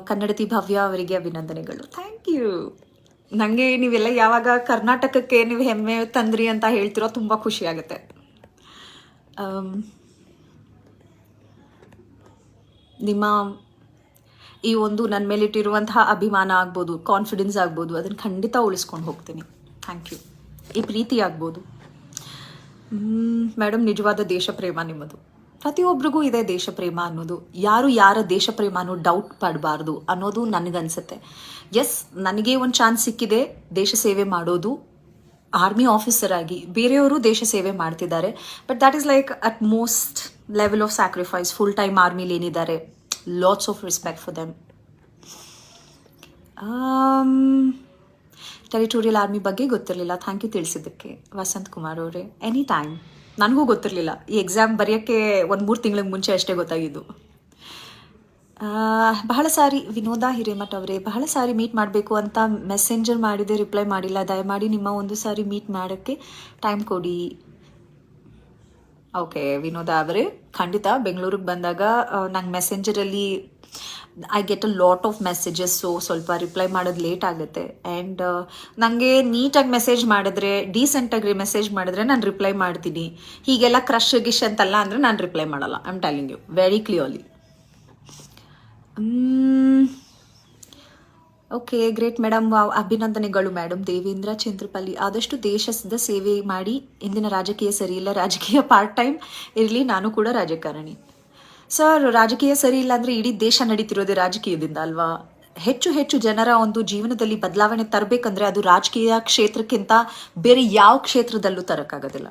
ಕನ್ನಡತಿ ಭವ್ಯ ಅವರಿಗೆ ಅಭಿನಂದನೆಗಳು. Thank you. ನನಗೆ ನೀವೆಲ್ಲ ಯಾವಾಗ ಕರ್ನಾಟಕಕ್ಕೆ ನೀವು ಹೆಮ್ಮೆ ತಂದ್ರಿ ಅಂತ ಹೇಳ್ತಿರೋ ತುಂಬ ಖುಷಿ ಆಗುತ್ತೆ. ನಿಮ್ಮ ಈ ಒಂದು ನನ್ನ ಮೇಲಿಟ್ಟಿರುವಂತಹ ಅಭಿಮಾನ ಆಗ್ಬೋದು, ಕಾನ್ಫಿಡೆನ್ಸ್ ಆಗ್ಬೋದು, ಅದನ್ನು ಖಂಡಿತ ಉಳಿಸ್ಕೊಂಡು ಹೋಗ್ತೀನಿ. Thank you. ಈ ಪ್ರೀತಿ ಆಗ್ಬೋದು. ಮೇಡಮ್, ನಿಜವಾದ ದೇಶ ಪ್ರೇಮ ನಿಮ್ಮದು. ಪ್ರತಿಯೊಬ್ಬರಿಗೂ ಇದೆ ದೇಶ ಪ್ರೇಮ ಅನ್ನೋದು. ಯಾರ ದೇಶ ಪ್ರೇಮನೂ ಡೌಟ್ ಪಡಬಾರ್ದು ಅನ್ನೋದು ನನಗನ್ಸುತ್ತೆ. ಎಸ್, ನನಗೆ ಒಂದು ಚಾನ್ಸ್ ಸಿಕ್ಕಿದೆ ದೇಶ ಸೇವೆ ಮಾಡೋದು ಆರ್ಮಿ ಆಫೀಸರ್ ಆಗಿ. ಬೇರೆಯವರು ದೇಶ ಸೇವೆ ಮಾಡ್ತಿದ್ದಾರೆ, but that is like utmost level of sacrifice. Full time ಆರ್ಮಿಲಿ ಏನಿದ್ದಾರೆ, lots of respect for them. Territorial army ಬಗ್ಗೆ ಗೊತ್ತಿರಲಿಲ್ಲ. ಥ್ಯಾಂಕ್ ಯು ತಿಳಿಸಿದ್ದಕ್ಕೆ ವಸಂತ್ ಕುಮಾರ್ ಅವರೇ. Any time. ನನಗೂ ಗೊತ್ತಿರಲಿಲ್ಲ. ಈ ಎಕ್ಸಾಮ್ ಬರೆಯೋಕ್ಕೆ 1-3 ತಿಂಗಳಿಗೆ ಮುಂಚೆ ಅಷ್ಟೇ ಗೊತ್ತಾಗಿದ್ದು. ಬಹಳ ಸಾರಿ ವಿನೋದ ಹಿರೇಮಠ್ ಅವರೇ, ಬಹಳ ಸಾರಿ ಮೀಟ್ ಮಾಡಬೇಕು ಅಂತ ಮೆಸೆಂಜರ್ ಮಾಡಿದೆ, ರಿಪ್ಲೈ ಮಾಡಿಲ್ಲ. ದಯಮಾಡಿ ನಿಮ್ಮ ಒಂದು ಸಾರಿ ಮೀಟ್ ಮಾಡೋಕ್ಕೆ ಟೈಮ್ ಕೊಡಿ. ಓಕೆ ವಿನೋದ ಅವರೇ, ಖಂಡಿತ ಬೆಂಗಳೂರಿಗೆ ಬಂದಾಗ ನಂಗೆ ಮೆಸೆಂಜರಲ್ಲಿ I get a lot of messages. So ಸ್ವಲ್ಪ ರಿಪ್ಲೈ ಮಾಡೋದು ಲೇಟ್ ಆಗುತ್ತೆ. ಆ್ಯಂಡ್ ನನಗೆ ನೀಟಾಗಿ ಮೆಸೇಜ್ ಮಾಡಿದ್ರೆ, ಡೀಸೆಂಟಾಗಿ ಮೆಸೇಜ್ ಮಾಡಿದ್ರೆ ನಾನು ರಿಪ್ಲೈ ಮಾಡ್ತೀನಿ. ಹೀಗೆಲ್ಲ ಕ್ರಶ್ ಗಿಶ್ ಅಂತಲ್ಲ ಅಂದರೆ ನಾನು ರಿಪ್ಲೈ ಮಾಡಲ್ಲ. I am telling you very clearly. Okay, great madam. Wow, ಅಭಿನಂದನೆಗಳು ಮೇಡಮ್. ದೇವೇಂದ್ರ ಚಂದ್ರಪಲ್ಲಿ, ಆದಷ್ಟು ದೇಶದ ಸೇವೆ ಮಾಡಿ. ಇಂದಿನ ರಾಜಕೀಯ ಸರಿ ಇಲ್ಲ, ರಾಜಕೀಯ ಪಾರ್ಟ್ ಟೈಮ್ ಇರಲಿ, ನಾನು ಕೂಡ ರಾಜಕಾರಣಿ. ಸರ್, ರಾಜಕೀಯ ಸರಿ ಇಲ್ಲ ಅಂದರೆ ಇಡೀ ದೇಶ ನಡೀತಿರೋದೇ ರಾಜಕೀಯದಿಂದ ಅಲ್ವಾ? ಹೆಚ್ಚು ಹೆಚ್ಚು ಜನರ ಒಂದು ಜೀವನದಲ್ಲಿ ಬದಲಾವಣೆ ತರಬೇಕಂದ್ರೆ ಅದು ರಾಜಕೀಯ ಕ್ಷೇತ್ರಕ್ಕಿಂತ ಬೇರೆ ಯಾವ ಕ್ಷೇತ್ರದಲ್ಲೂ ತರೋಕ್ಕಾಗೋದಿಲ್ಲ.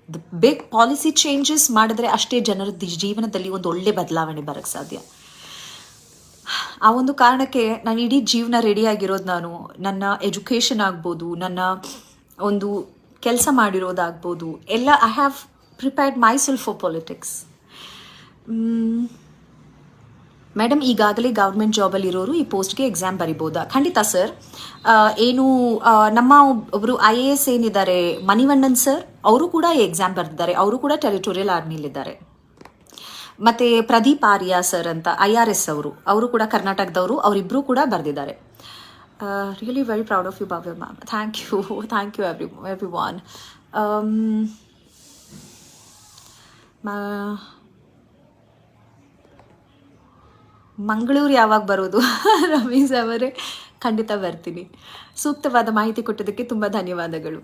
ದ ಬಿಗ್ ಪಾಲಿಸಿ ಚೇಂಜಸ್ ಮಾಡಿದ್ರೆ ಅಷ್ಟೇ ಜನರ ಜೀವನದಲ್ಲಿ ಒಂದು ಒಳ್ಳೆ ಬದಲಾವಣೆ ಬರೋಕ್ಕೆ ಸಾಧ್ಯ. ಆ ಒಂದು ಕಾರಣಕ್ಕೆ ನಾನು ಇಡೀ ಜೀವನ ರೆಡಿಯಾಗಿರೋದು, ನಾನು ನನ್ನ ಎಜುಕೇಷನ್ ಆಗ್ಬೋದು, ನನ್ನ ಒಂದು ಕೆಲಸ ಮಾಡಿರೋದಾಗ್ಬೋದು, ಎಲ್ಲ I have prepared my self for politics. Madam, ಈಗಾಗಲೇ ಗೌರ್ಮೆಂಟ್ ಜಾಬಲ್ಲಿ ಇರೋರು ಈ ಪೋಸ್ಟ್ಗೆ ಎಕ್ಸಾಮ್ ಬರಿಬೋದಾ? ಖಂಡಿತ ಸರ್. ಏನು ನಮ್ಮ ಒಬ್ಬರು IAS ಏನಿದ್ದಾರೆ ಮಣಿವಣ್ಣನ್ ಸರ್, ಅವರು ಕೂಡ ಈ ಎಕ್ಸಾಮ್ ಬರೆದಿದ್ದಾರೆ. ಅವರು ಕೂಡ ಟೆರಿಟೋರಿಯಲ್ ಆರ್ಮಿಲಿದ್ದಾರೆ. ಮತ್ತು ಪ್ರದೀಪ್ ಆರ್ಯ ಸರ್ ಅಂತ IRS ಅವರು ಕೂಡ ಕರ್ನಾಟಕದವರು, ಅವರಿಬ್ಬರು ಕೂಡ ಬರೆದಿದ್ದಾರೆ. Really very proud of you Bhavya ma'am. Thank you everyone. Mangaluru ಯಾವಾಗ ಬರೋದು? ರಮೇಶ್ ಅವರೇ, ಖಂಡಿತ ಬರ್ತೀನಿ. ಸೂಕ್ತವಾದ ಮಾಹಿತಿ ಕೊಟ್ಟಿದ್ದಕ್ಕೆ ತುಂಬ ಧನ್ಯವಾದಗಳು.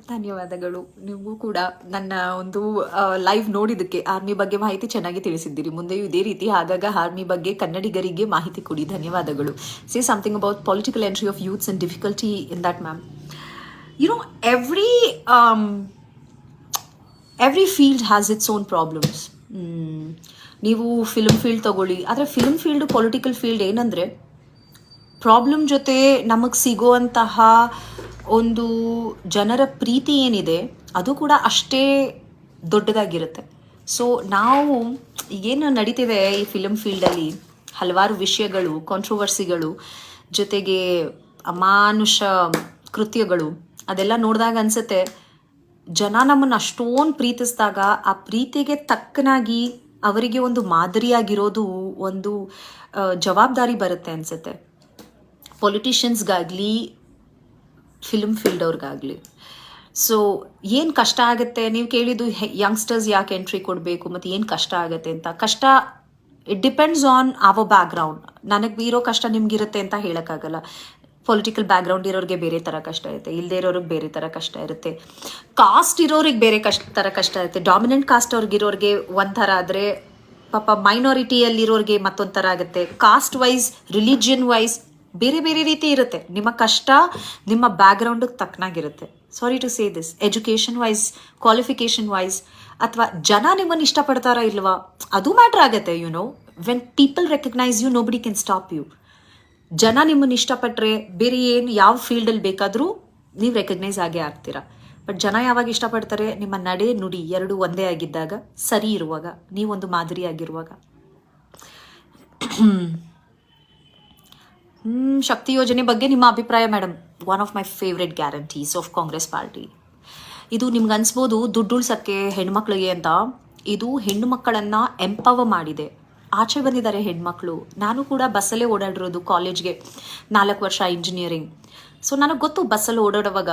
ನೀವು ಕೂಡ ನನ್ನ ಒಂದು ಲೈವ್ ನೋಡಿದ್ದಕ್ಕೆ, ಆರ್ಮಿ ಬಗ್ಗೆ ಮಾಹಿತಿ ಚೆನ್ನಾಗಿ ತಿಳಿಸಿದ್ದೀರಿ. ಮುಂದೆಯೂ ಇದೇ ರೀತಿ ಆಗಾಗ ಆರ್ಮಿ ಬಗ್ಗೆ ಕನ್ನಡಿಗರಿಗೆ ಮಾಹಿತಿ ಕೊಡಿ. ಧನ್ಯವಾದಗಳು. Say something about political entry of youths and difficulty in that ma'am. Every field has its own problems. ನೀವು ಫಿಲ್ಮ್ ಫೀಲ್ಡ್ ತಗೊಳ್ಳಿ, ಆದರೆ ಫಿಲ್ಮ್ ಫೀಲ್ಡು ಪೊಲಿಟಿಕಲ್ ಫೀಲ್ಡ್ ಏನಂದರೆ ಪ್ರಾಬ್ಲಮ್ ಜೊತೆ ನಮಗೆ ಸಿಗುವಂತಹ ಒಂದು ಜನರ ಪ್ರೀತಿ ಏನಿದೆ ಅದು ಕೂಡ ಅಷ್ಟೇ ದೊಡ್ಡದಾಗಿರುತ್ತೆ. ಸೊ ನಾವು ಏನು ನಡೀತಿದೆ ಈ ಫಿಲ್ಮ್ ಫೀಲ್ಡಲ್ಲಿ, ಹಲವಾರು ವಿಷಯಗಳು, ಕಾಂಟ್ರವರ್ಸಿಗಳು, ಜೊತೆಗೆ ಅಮಾನುಷ ಕೃತ್ಯಗಳು, ಅದೆಲ್ಲ ನೋಡಿದಾಗ ಅನಿಸುತ್ತೆ ಜನ ನಮ್ಮನ್ನು ಅಷ್ಟೊಂದು ಪ್ರೀತಿಸಿದಾಗ ಆ ಪ್ರೀತಿಗೆ ತಕ್ಕನಾಗಿ ಅವರಿಗೆ ಒಂದು ಮಾದರಿಯಾಗಿರೋದು ಒಂದು ಜವಾಬ್ದಾರಿ ಬರುತ್ತೆ ಅನಿಸುತ್ತೆ. ಪೊಲಿಟಿಷಿಯನ್ಸ್ಗಾಗಲಿ ಫಿಲ್ಮ್ ಫೀಲ್ಡ್ ಅವ್ರಿಗಾಗಲಿ. ಸೊ ಏನು ಕಷ್ಟ ಆಗುತ್ತೆ, ನೀವು ಕೇಳಿದ್ದು ಯಂಗ್ಸ್ಟರ್ಸ್ ಯಾಕೆ ಎಂಟ್ರಿ ಕೊಡಬೇಕು ಮತ್ತು ಏನು ಕಷ್ಟ ಆಗುತ್ತೆ ಅಂತ. ಕಷ್ಟ it depends on our background. ನನಗೆ ಇರೋ ಕಷ್ಟ ನಿಮ್ಗಿರುತ್ತೆ ಅಂತ ಹೇಳೋಕ್ಕಾಗಲ್ಲ. ಪೊಲಿಟಿಕಲ್ ಬ್ಯಾಕ್ಗ್ರೌಂಡ್ ಇರೋರಿಗೆ ಬೇರೆ ಥರ ಕಷ್ಟ ಇರುತ್ತೆ, ಇಲ್ಲದೆ ಇರೋರಿಗೆ ಬೇರೆ ಥರ ಕಷ್ಟ ಇರುತ್ತೆ. ಕಾಸ್ಟ್ ಇರೋರಿಗೆ ಬೇರೆ ಥರ ಕಷ್ಟ ಇರುತ್ತೆ. ಡಾಮಿನೆಂಟ್ ಕಾಸ್ಟ್ ಅವ್ರಿಗಿರೋರಿಗೆ ಒಂಥರ ಆದರೆ ಪಾಪ ಮೈನಾರಿಟಿಯಲ್ಲಿರೋರಿಗೆ ಮತ್ತೊಂದು ಥರ ಆಗುತ್ತೆ. ಕಾಸ್ಟ್ ವೈಸ್, ರಿಲಿಜಿಯನ್ ವೈಸ್ ಬೇರೆ ಬೇರೆ ರೀತಿ ಇರುತ್ತೆ. ನಿಮ್ಮ ಕಷ್ಟ ನಿಮ್ಮ ಬ್ಯಾಕ್ಗ್ರೌಂಡಿಗೆ ತಕ್ಕನಾಗಿರುತ್ತೆ. Sorry to say this. Education wise, qualification wise, ಅಥವಾ ಜನ ನಿಮ್ಮನ್ನು ಇಷ್ಟಪಡ್ತಾರಾ ಇಲ್ವಾ ಅದು ಮ್ಯಾಟ್ರ್ ಆಗುತ್ತೆ. When people recognise you, nobody can stop you. ಜನ ನಿಮ್ಮನ್ನು ಇಷ್ಟಪಟ್ಟರೆ ಬೇರೆ ಏನು ಯಾವ ಫೀಲ್ಡಲ್ಲಿ ಬೇಕಾದರೂ ನೀವು ರೆಕಗ್ನೈಸ್ ಆಗೇ ಆಗ್ತೀರಾ. ಬಟ್ ಜನ ಯಾವಾಗ ಇಷ್ಟಪಡ್ತಾರೆ, ನಿಮ್ಮ ನಡೆ ನುಡಿ ಎರಡು ಒಂದೇ ಆಗಿದ್ದಾಗ, ಸರಿ ಇರುವಾಗ, ನೀವೊಂದು ಮಾದರಿ ಆಗಿರುವಾಗ. ಶಕ್ತಿ ಯೋಜನೆ ಬಗ್ಗೆ ನಿಮ್ಮ ಅಭಿಪ್ರಾಯ madam? One of my favourite guarantees of Congress party. ಇದು ನಿಮ್ಗೆ ಅನ್ಸ್ಬೋದು ದುಡ್ಡು ಉಳ್ಸೋಕ್ಕೆ ಹೆಣ್ಮಕ್ಳಿಗೆ ಅಂತ. ಇದು ಹೆಣ್ಣು ಮಕ್ಕಳನ್ನು ಎಂಪವರ್ ಮಾಡಿದೆ. ಆಚೆ ಬಂದಿದ್ದಾರೆ ಹೆಣ್ಮಕ್ಳು. ನಾನು ಕೂಡ ಬಸ್ಸಲ್ಲೇ ಓಡಾಡಿರೋದು ಕಾಲೇಜ್ಗೆ 4 ವರ್ಷ ಇಂಜಿನಿಯರಿಂಗ್. ಸೊ ನನಗೆ ಗೊತ್ತು, ಬಸ್ಸಲ್ಲಿ ಓಡಾಡುವಾಗ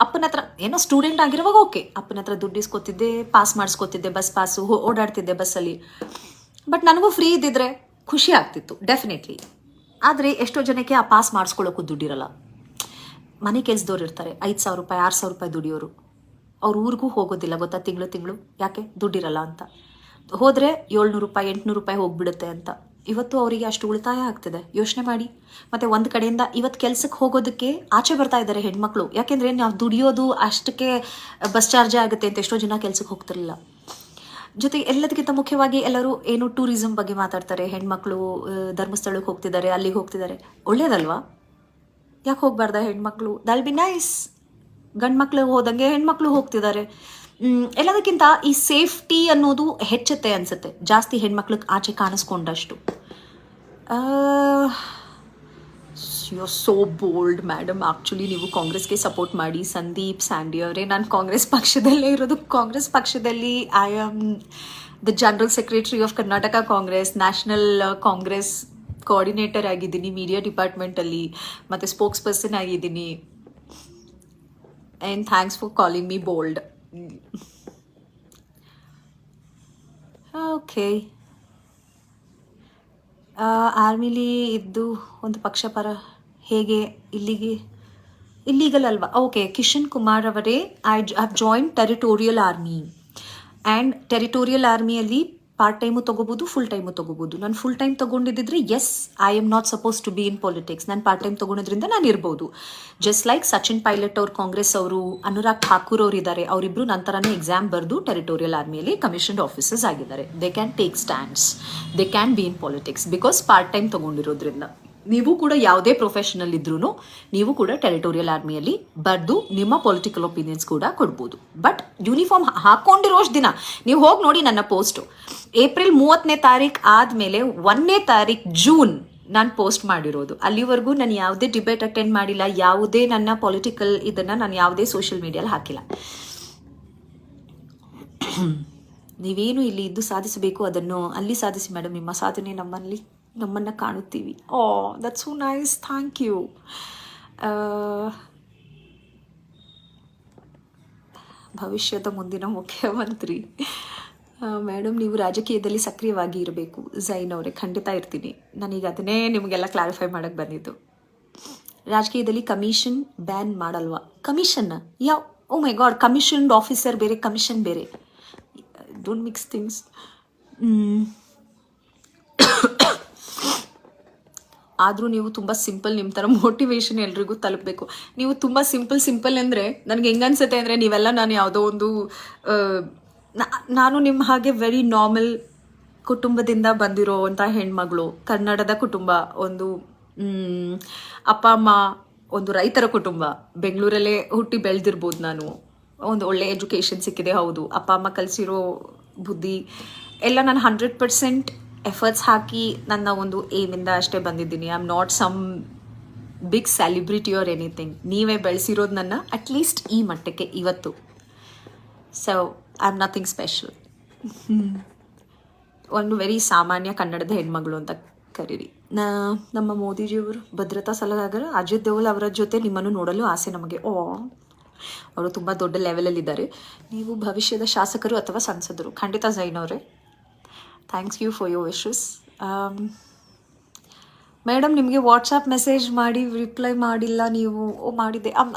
ಅಪ್ಪನ ಹತ್ರ, ಏನೋ ಸ್ಟೂಡೆಂಟ್ ಆಗಿರುವಾಗ ಓಕೆ, ಅಪ್ಪನ ಹತ್ರ ದುಡ್ಡು ಇಸ್ಕೊತಿದ್ದೆ, ಪಾಸ್ ಮಾಡಿಸ್ಕೊತಿದ್ದೆ, ಬಸ್ ಪಾಸು, ಓಡಾಡ್ತಿದ್ದೆ ಬಸ್ಸಲ್ಲಿ. ಬಟ್ ನನಗೂ ಫ್ರೀ ಇದ್ದಿದ್ರೆ ಖುಷಿ ಆಗ್ತಿತ್ತು ಡೆಫಿನೆಟ್ಲಿ. ಆದರೆ ಎಷ್ಟೋ ಜನಕ್ಕೆ ಆ ಪಾಸ್ ಮಾಡಿಸ್ಕೊಳ್ಳೋಕ್ಕೂ ದುಡ್ಡಿರಲ್ಲ. ಮನೆ ಕೆಲಸದವ್ರು ಇರ್ತಾರೆ, 5,000 ರೂಪಾಯಿ 6,000 ರೂಪಾಯಿ ದುಡಿಯೋರು. ಅವ್ರ ಊರಿಗೂ ಹೋಗೋದಿಲ್ಲ ಗೊತ್ತಾ, ತಿಂಗಳು ಯಾಕೆ ದುಡ್ಡಿರಲ್ಲ ಅಂತ. ಹೋದರೆ 700 ರೂಪಾಯಿ 800 ರೂಪಾಯಿ ಹೋಗ್ಬಿಡುತ್ತೆ ಅಂತ. ಇವತ್ತು ಅವರಿಗೆ ಅಷ್ಟು ಉಳಿತಾಯ ಆಗ್ತಿದೆ, ಯೋಚನೆ ಮಾಡಿ. ಮತ್ತು ಒಂದು ಕಡೆಯಿಂದ ಇವತ್ತು ಕೆಲಸಕ್ಕೆ ಹೋಗೋದಕ್ಕೆ ಆಚೆ ಬರ್ತಾ ಇದ್ದಾರೆ ಹೆಣ್ಮಕ್ಳು. ಯಾಕೆಂದರೆ ನಾವು ದುಡಿಯೋದು ಅಷ್ಟಕ್ಕೆ ಬಸ್ ಚಾರ್ಜ್ ಆಗುತ್ತೆ ಅಂತ ಎಷ್ಟೋ ಜನ ಕೆಲಸಕ್ಕೆ ಹೋಗ್ತಿರಲಿಲ್ಲ. ಜೊತೆಗೆ ಎಲ್ಲದಕ್ಕಿಂತ ಮುಖ್ಯವಾಗಿ ಎಲ್ಲರೂ ಏನು ಟೂರಿಸಮ್ ಬಗ್ಗೆ ಮಾತಾಡ್ತಾರೆ. ಹೆಣ್ಮಕ್ಳು ಧರ್ಮಸ್ಥಳಕ್ಕೆ ಹೋಗ್ತಿದ್ದಾರೆ, ಅಲ್ಲಿಗೆ ಹೋಗ್ತಿದ್ದಾರೆ. ಒಳ್ಳೇದಲ್ವಾ? ಯಾಕೆ ಹೋಗ್ಬಾರ್ದ ಹೆಣ್ಮಕ್ಳು? ದಲ್ ಬಿ ನೈಸ್. ಗಂಡು ಮಕ್ಳು ಹೋದಂಗೆ ಹೆಣ್ಮಕ್ಳು ಹೋಗ್ತಿದ್ದಾರೆ. ಎಲ್ಲದಕ್ಕಿಂತ ಈ ಸೇಫ್ಟಿ ಅನ್ನೋದು ಹೆಚ್ಚುತ್ತೆ ಅನಿಸುತ್ತೆ, ಜಾಸ್ತಿ ಹೆಣ್ಮಕ್ಳಿಗೆ ಆಚೆ ಕಾಣಿಸ್ಕೊಂಡಷ್ಟು. You are so bold madam. Actually ನೀವು ಕಾಂಗ್ರೆಸ್ಗೆ ಸಪೋರ್ಟ್ ಮಾಡಿ. ಸಂದೀಪ್ ಸ್ಯಾಂಡಿ ಅವರೇ, ನಾನು ಕಾಂಗ್ರೆಸ್ ಪಕ್ಷದಲ್ಲೇ ಇರೋದು. ಕಾಂಗ್ರೆಸ್ ಪಕ್ಷದಲ್ಲಿ I am the general secretary of Karnataka Congress, national Congress coordinator ಆಗಿದ್ದೀನಿ ಮೀಡಿಯಾ ಡಿಪಾರ್ಟ್ಮೆಂಟಲ್ಲಿ, ಮತ್ತು ಸ್ಪೋಕ್ಸ್ ಪರ್ಸನ್ ಆಗಿದ್ದೀನಿ. And thanks for calling me bold. Okay, ಆರ್ಮಿಲಿ ಇದ್ದು ಒಂದು ಪಕ್ಷಪರ ಹೇಗೆ ಇಲ್ಲಿಗಲ್ ಅಲ್ವಾ? ಓಕೆ, ಕಿಶನ್ ಕುಮಾರ್ ಅವರೇ, I have join territorial army. And territorial ಆರ್ಮಿಯಲ್ಲಿ ಪಾರ್ಟ್ ಟೈಮು ತೊಗೋಬೋದು, ಫುಲ್ ಟೈಮು ತೊಗೋಬೋದು. ನಾನು ಫುಲ್ ಟೈಮ್ ತೊಗೊಂಡಿದ್ದರೆ yes, I am not suppose to be in politics. ನಾನು ಪಾರ್ಟ್ ಟೈಮ್ ತೊಗೊಳೋದ್ರಿಂದ ನಾನು ಇರ್ಬೋದು. ಜಸ್ಟ್ ಲೈಕ್ ಸಚಿನ್ ಪೈಲಟ್ ಅವ್ರು ಕಾಂಗ್ರೆಸ್ ಅವರು, ಅನುರಾಗ್ ಠಾಕೂರ್ ಅವರು ಇದ್ದಾರೆ, ಅವರಿಬ್ಬರು ನಂತರನೇ ಎಕ್ಸಾಮ್ ಬರೆದು ಟೆರಿಟೋರಿಯಲ್ ಆರ್ಮಿಯಲ್ಲಿ ಕಮಿಷನ್ಡ್ ಆಫೀಸರ್ಸ್ ಆಗಿದ್ದಾರೆ. They can take stands, they can be in politics because part time ತೊಗೊಂಡಿರೋದ್ರಿಂದ. ನೀವು ಕೂಡ ಯಾವುದೇ ಪ್ರೊಫೆಷನಲ್ ಇದ್ರೂ ನೀವು ಕೂಡ ಟೆರಿಟೋರಿಯಲ್ ಆರ್ಮಿಯಲ್ಲಿ ಬರೆದು ನಿಮ್ಮ ಪೊಲಿಟಿಕಲ್ ಒಪಿನಿಯನ್ಸ್ ಕೂಡ ಕೊಡ್ಬೋದು. ಬಟ್ ಯೂನಿಫಾರ್ಮ್ ಹಾಕೊಂಡಿರೋಷ್ಟು ದಿನ ನೀವು ಹೋಗಿ ನೋಡಿ ನನ್ನ ಪೋಸ್ಟು. ಏಪ್ರಿಲ್ 30ನೇ ತಾರೀಕು ಆದಮೇಲೆ 1ನೇ ತಾರೀಕು ಜೂನ್ ನಾನು ಪೋಸ್ಟ್ ಮಾಡಿರೋದು. ಅಲ್ಲಿವರೆಗೂ ನಾನು ಯಾವುದೇ ಡಿಬೇಟ್ ಅಟೆಂಡ್ ಮಾಡಿಲ್ಲ, ಯಾವುದೇ ನನ್ನ ಪೊಲಿಟಿಕಲ್ ಇದನ್ನು ನಾನು ಯಾವುದೇ ಸೋಷಿಯಲ್ ಮೀಡಿಯಲ್ಲಿ ಹಾಕಿಲ್ಲ. ನೀವೇನು ಇಲ್ಲಿ ಇದ್ದು ಸಾಧಿಸಬೇಕು ಅದನ್ನು ಅಲ್ಲಿ ಸಾಧಿಸಿ ಮೇಡಮ್. ನಿಮ್ಮ ಸಾಧನೆ ನಮ್ಮನ್ನು ಕಾಣುತ್ತೀವಿ. Oh, that's so nice, thank you. ಭವಿಷ್ಯದ ಮುಂದಿನ ಮುಖ್ಯಮಂತ್ರಿ ಮೇಡಮ್, ನೀವು ರಾಜಕೀಯದಲ್ಲಿ ಸಕ್ರಿಯವಾಗಿ ಇರಬೇಕು. ಝೈನ್ ಅವರೇ, ಖಂಡಿತ ಇರ್ತೀನಿ. ನಾನೀಗ ಅದನ್ನೇ ನಿಮಗೆಲ್ಲ ಕ್ಲಾರಿಫೈ ಮಾಡೋಕ್ಕೆ ಬಂದಿದ್ದು. ರಾಜಕೀಯದಲ್ಲಿ ಕಮಿಷನ್ ಬ್ಯಾನ್ ಮಾಡಲ್ವಾ? ಕಮಿಷನ್ ಯಾವ? ಓ ಮೈ ಗಾಡ್, ಕಮಿಷನ್ಡ್ ಆಫೀಸರ್ ಬೇರೆ, ಕಮಿಷನ್ ಬೇರೆ. Don't mix things. ಆದರೂ ನೀವು ತುಂಬ ಸಿಂಪಲ್, ನಿಮ್ಮ ಥರ ಮೋಟಿವೇಶನ್ ಎಲ್ರಿಗೂ ತಲುಪಬೇಕು. ನೀವು ತುಂಬ ಸಿಂಪಲ್ ಅಂದರೆ ನನಗೆ ಹೆಂಗೆ ಅನ್ಸುತ್ತೆ ಅಂದರೆ, ನೀವೆಲ್ಲ ನಾನು ಯಾವುದೋ ಒಂದು ನಾನು ನಿಮ್ಮ ಹಾಗೆ ವೆರಿ ನಾರ್ಮಲ್ ಕುಟುಂಬದಿಂದ ಬಂದಿರೋವಂಥ ಹೆಣ್ಮಗಳು, ಕನ್ನಡದ ಕುಟುಂಬ, ಒಂದು ಅಪ್ಪ ಅಮ್ಮ ಒಂದು ರೈತರ ಕುಟುಂಬ, ಬೆಂಗಳೂರಲ್ಲೇ ಹುಟ್ಟಿ ಬೆಳೆದಿರ್ಬೋದು. ನಾನು ಒಂದು ಒಳ್ಳೆ ಎಜುಕೇಷನ್ ಸಿಕ್ಕಿದೆ, ಹೌದು. ಅಪ್ಪ ಅಮ್ಮ ಕಲಿಸಿರೋ ಬುದ್ಧಿ ಎಲ್ಲ ನಾನು 100% ಎಫರ್ಟ್ಸ್ ಹಾಕಿ ನನ್ನ ಒಂದು ಏಮಿಂದ ಅಷ್ಟೇ ಬಂದಿದ್ದೀನಿ. I am not some big celebrity or anything. ನೀವೇ ಬೆಳೆಸಿರೋದು ನನ್ನ ಅಟ್ಲೀಸ್ಟ್ ಈ ಮಟ್ಟಕ್ಕೆ ಇವತ್ತು. So I am nothing special. ಒಂದು ವೆರಿ ಸಾಮಾನ್ಯ ಕನ್ನಡದ ಹೆಣ್ಮಗಳು ಅಂತ ಕರೀರಿ. ನಮ್ಮ ಮೋದಿಜಿಯವರು ಭದ್ರತಾ ಸಲಹೆಗಾರ ಅಜಿತ್ ದೇವಲ್ ಅವರ ಜೊತೆ ನಿಮ್ಮನ್ನು ನೋಡಲು ಆಸೆ ನಮಗೆ. ಓ, ಅವರು ತುಂಬ ದೊಡ್ಡ ಲೆವೆಲಲ್ಲಿದ್ದಾರೆ. ನೀವು ಭವಿಷ್ಯದ ಶಾಸಕರು ಅಥವಾ ಸಂಸದರು? ಖಂಡಿತ ಝೈನ್ ಅವರೇ, thanks you for your wishes. Madam, ನಿಮಗೆ ವಾಟ್ಸಪ್ ಮೆಸೇಜ್ ಮಾಡಿ ರಿಪ್ಲೈ ಮಾಡಿಲ್ಲ ನೀವು. ಓ, ಮಾಡಿದ್ದೆ.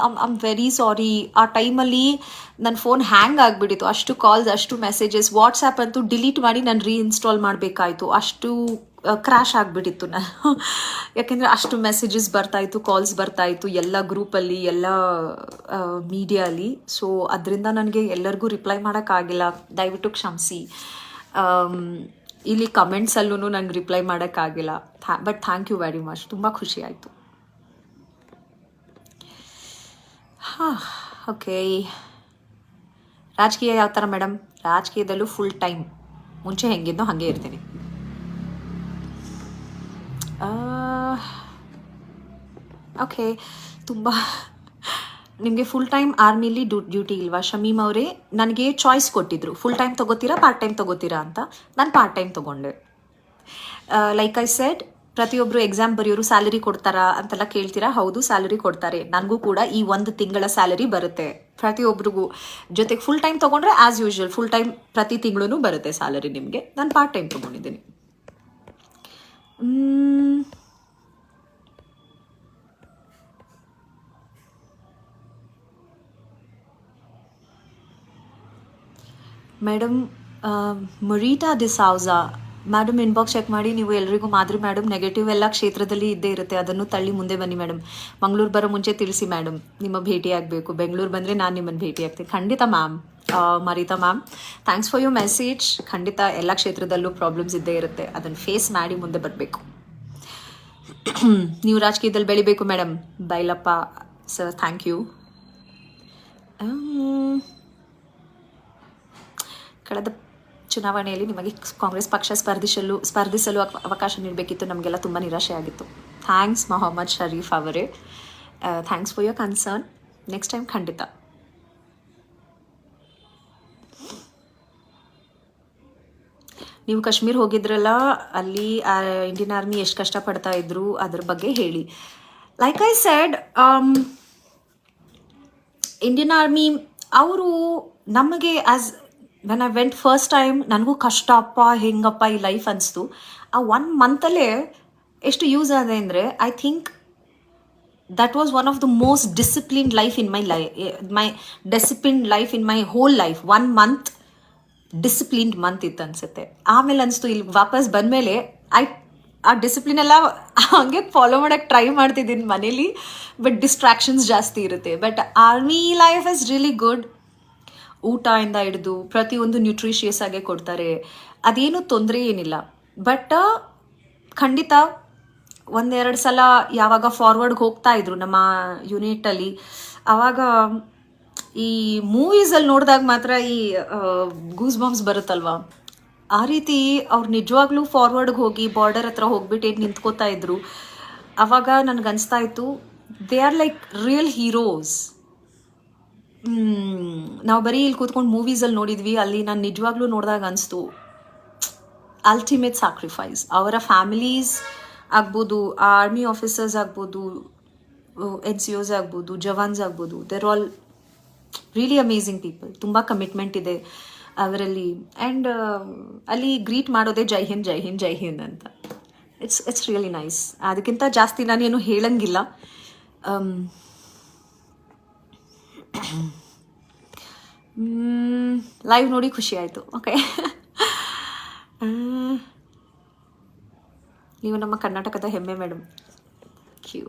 I'm very sorry. ಆ ಟೈಮಲ್ಲಿ ನನ್ನ ಫೋನ್ ಹ್ಯಾಂಗ್ ಆಗಿಬಿಟ್ಟಿತ್ತು. ಅಷ್ಟು ಕಾಲ್ಸ್, ಅಷ್ಟು ಮೆಸೇಜಸ್. ವಾಟ್ಸಪ್ ಅಂತೂ ಡಿಲೀಟ್ ಮಾಡಿ ನಾನು ರೀಇನ್ಸ್ಟಾಲ್ ಮಾಡಬೇಕಾಯಿತು. ಅಷ್ಟು ಕ್ರ್ಯಾಶ್ ಆಗಿಬಿಟ್ಟಿತ್ತು ನಾನು. ಯಾಕೆಂದರೆ ಅಷ್ಟು ಮೆಸೇಜಸ್ ಬರ್ತಾಯಿತ್ತು, ಕಾಲ್ಸ್ ಬರ್ತಾಯಿತ್ತು ಎಲ್ಲ ಗ್ರೂಪಲ್ಲಿ, ಎಲ್ಲ ಮೀಡಿಯಲ್ಲಿ. ಸೊ ಅದರಿಂದ ನನಗೆ ಎಲ್ಲರಿಗೂ ರಿಪ್ಲೈ ಮಾಡೋಕ್ಕಾಗಿಲ್ಲ. ದಯವಿಟ್ಟು ಕ್ಷಮಿಸಿ. ಇಲ್ಲಿ ಕಮೆಂಟ್ಸಲ್ಲೂ ನಂಗೆ ರಿಪ್ಲೈ ಮಾಡೋಕ್ಕಾಗಿಲ್ಲ. But thank you very much, ತುಂಬ ಖುಷಿ ಆಯಿತು. ಹಾಂ, ಓಕೆ. ರಾಜಕೀಯ ಯಾವ ಥರ ಮೇಡಮ್? ರಾಜಕೀಯದಲ್ಲೂ ಫುಲ್ ಟೈಮ್, ಮುಂಚೆ ಹೆಂಗಿದ್ನೋ ಹಾಗೆ ಇರ್ತೀನಿ. ಓಕೆ, ತುಂಬ ನಿಮಗೆ ಫುಲ್ ಟೈಮ್ ಆರ್ಮಿಲಿ ಡ್ಯೂಟಿ ಇಲ್ವಾ? ಶಮೀಮ್ ಅವರೇ, ನನಗೆ ಚಾಯ್ಸ್ ಕೊಟ್ಟಿದ್ರು, ಫುಲ್ ಟೈಮ್ ತೊಗೋತೀರಾ ಪಾರ್ಟ್ ಟೈಮ್ ತೊಗೋತೀರಾ ಅಂತ. ನಾನು ಪಾರ್ಟ್ ಟೈಮ್ ತೊಗೊಂಡೆ. ಲೈಕ್ ಐ ಸೆಡ್, ಪ್ರತಿಯೊಬ್ಬರು ಎಕ್ಸಾಮ್ ಬರೆಯೋರು ಸ್ಯಾಲರಿ ಕೊಡ್ತಾರಾ ಅಂತೆಲ್ಲ ಕೇಳ್ತೀರಾ. ಹೌದು, ಸ್ಯಾಲರಿ ಕೊಡ್ತಾರೆ. ನನಗೂ ಕೂಡ ಈ 1 ತಿಂಗಳ ಸ್ಯಾಲರಿ ಬರುತ್ತೆ ಪ್ರತಿಯೊಬ್ಬರಿಗೂ. ಜೊತೆಗೆ ಫುಲ್ ಟೈಮ್ ತೊಗೊಂಡ್ರೆ ಆ್ಯಸ್ ಯೂಶ್ವಲ್ ಫುಲ್ ಟೈಮ್ ಪ್ರತಿ ತಿಂಗಳೂ ಬರುತ್ತೆ ಸ್ಯಾಲರಿ ನಿಮಗೆ. ನಾನು ಪಾರ್ಟ್ ಟೈಮ್ ತೊಗೊಂಡಿದ್ದೀನಿ. ಮೇಡಮ್, ಮೊರೀಟಾ ಡಿಸೌಜಾ ಮೇಡಮ್, ಇನ್ಬಾಕ್ಸ್ ಚೆಕ್ ಮಾಡಿ. ನೀವು ಎಲ್ರಿಗೂ ಮಾಧುರಿ ಮೇಡಮ್, ನೆಗೆಟಿವ್ ಎಲ್ಲ ಕ್ಷೇತ್ರದಲ್ಲಿ ಇದ್ದೇ ಇರುತ್ತೆ, ಅದನ್ನು ತಳ್ಳಿ ಮುಂದೆ ಬನ್ನಿ ಮೇಡಮ್. ಮಂಗಳೂರು ಬರೋ ಮುಂಚೆ ತಿಳಿಸಿ ಮೇಡಮ್, ನಿಮ್ಮ ಭೇಟಿ ಆಗಬೇಕು. ಬೆಂಗಳೂರು ಬಂದರೆ ನಾನು ನಿಮ್ಮನ್ನು ಭೇಟಿ ಆಗ್ತೀನಿ. ಖಂಡಿತ ಮ್ಯಾಮ್. ಮರೀತಾ ma'am, thanks for your message. ಖಂಡಿತ ಎಲ್ಲ ಕ್ಷೇತ್ರದಲ್ಲೂ ಪ್ರಾಬ್ಲಮ್ಸ್ ಇದ್ದೇ ಇರುತ್ತೆ, ಅದನ್ನು ಫೇಸ್ ಮಾಡಿ ಮುಂದೆ ಬರಬೇಕು. ನೀವು ರಾಜಕೀಯದಲ್ಲಿ ಬೆಳಿಬೇಕು madam. Bailappa sir, thank you. ಕಳೆದ ಚುನಾವಣೆಯಲ್ಲಿ ನಿಮಗೆ ಕಾಂಗ್ರೆಸ್ ಪಕ್ಷ ಸ್ಪರ್ಧಿಸಲು ಅವಕಾಶ ನೀಡಬೇಕಿತ್ತು. ನಮಗೆಲ್ಲ ತುಂಬ ನಿರಾಶೆ ಆಗಿತ್ತು. ಥ್ಯಾಂಕ್ಸ್ ಮೊಹಮ್ಮದ್ ಶರೀಫ್ ಅವರೇ, thanks for your concern. Next time ಖಂಡಿತ. ನೀವು ಕಾಶ್ಮೀರ್ ಹೋಗಿದ್ರಲ್ಲ, ಅಲ್ಲಿ ಇಂಡಿಯನ್ ಆರ್ಮಿ ಎಷ್ಟು ಕಷ್ಟಪಡ್ತಾ ಇದ್ರು ಅದ್ರ ಬಗ್ಗೆ ಹೇಳಿ. Like I shed, Indian army ಅವರು ನಮಗೆ as when I went first time ನನಗೂ ಕಷ್ಟಪ್ಪ ಹೆಂಗಪ್ಪ ಈ ಲೈಫ್ ಅನಿಸ್ತು. ಆ 1 ಮಂತಲ್ಲೇ ಎಷ್ಟು ಯೂಸ್ ಆದೆ ಅಂದರೆ I think that was one of the most disciplined life in my life, my disciplined life in my whole life. 1 month disciplined month ಇತ್ತು ಅನ್ಸುತ್ತೆ. ಆಮೇಲೆ ಅನಿಸ್ತು ಇಲ್ಲಿ ವಾಪಸ್ ಬಂದಮೇಲೆ ಆ ಡಿಸಿಪ್ಲಿನ್ ಎಲ್ಲ ಹಂಗೆ ಫಾಲೋ ಮಾಡೋಕ್ಕೆ ಟ್ರೈ ಮಾಡ್ತಿದ್ದೀನಿ ಮನೇಲಿ, ಬಟ್ ಡಿಸ್ಟ್ರಾಕ್ಷನ್ಸ್ ಜಾಸ್ತಿ ಇರುತ್ತೆ. But army life is really good. ಊಟದಿಂದ ಹಿಡಿದು ಪ್ರತಿಯೊಂದು ನ್ಯೂಟ್ರಿಷಿಯಸ್ ಆಗೇ ಕೊಡ್ತಾರೆ, ಅದೇನು ತೊಂದರೆ ಏನಿಲ್ಲ. ಬಟ್ ಖಂಡಿತ 1-2 ಸಲ ಯಾವಾಗ ಫಾರ್ವರ್ಡ್ಗೆ ಹೋಗ್ತಾ ಇದ್ರು ನಮ್ಮ ಯೂನಿಟಲ್ಲಿ, ಆವಾಗ ಈ ಮೂವೀಸಲ್ಲಿ ನೋಡಿದಾಗ ಮಾತ್ರ ಈ ಗೂಸ್ ಬಾಂಬ್ಸ್ ಬರುತ್ತಲ್ವಾ, ಆ ರೀತಿ ಅವ್ರು ನಿಜವಾಗ್ಲೂ ಫಾರ್ವರ್ಡ್ಗೆ ಹೋಗಿ ಬಾರ್ಡರ್ ಹತ್ರ ಹೋಗ್ಬಿಟ್ಟು ಏನು ನಿಂತ್ಕೋತಾ ಇದ್ರು. ಆವಾಗ ನನಗನ್ನಿಸ್ತಾ ಇತ್ತು they are like real heroes. ನಾವು ಬರೀ ಇಲ್ಲಿ ಕೂತ್ಕೊಂಡು ಮೂವೀಸಲ್ಲಿ ನೋಡಿದ್ವಿ, ಅಲ್ಲಿ ನಾನು ನಿಜವಾಗ್ಲೂ ನೋಡಿದಾಗ ಅನಿಸ್ತು ಅಲ್ಟಿಮೇಟ್ ಸ್ಯಾಕ್ರಿಫೈಸ್. ಅವರ ಫ್ಯಾಮಿಲೀಸ್ ಆಗ್ಬೋದು, ಆರ್ಮಿ ಆಫೀಸರ್ಸ್ ಆಗ್ಬೋದು, NCOs ಆಗ್ಬೋದು, ಜವಾನ್ಸ್ ಆಗ್ಬೋದು, there all really amazing people. ತುಂಬ ಕಮಿಟ್ಮೆಂಟ್ ಇದೆ ಅವರಲ್ಲಿ. ಆ್ಯಂಡ್ ಅಲ್ಲಿ ಗ್ರೀಟ್ ಮಾಡೋದೇ ಜೈ ಹಿಂದ್ ಜೈ ಹಿಂದ್ ಜೈ ಹಿಂದ್ ಅಂತ. It's really nice. ಅದಕ್ಕಿಂತ ಜಾಸ್ತಿ ನಾನೇನು ಹೇಳಂಗಿಲ್ಲ. ಲೈವ್ ನೋಡಿ ಖುಷಿ ಆಯಿತು. ಓಕೆ, ನೀವು ನಮ್ಮ ಕರ್ನಾಟಕದ ಹೆಮ್ಮೆ ಮೇಡಮ್. ಕ್ಯೂ,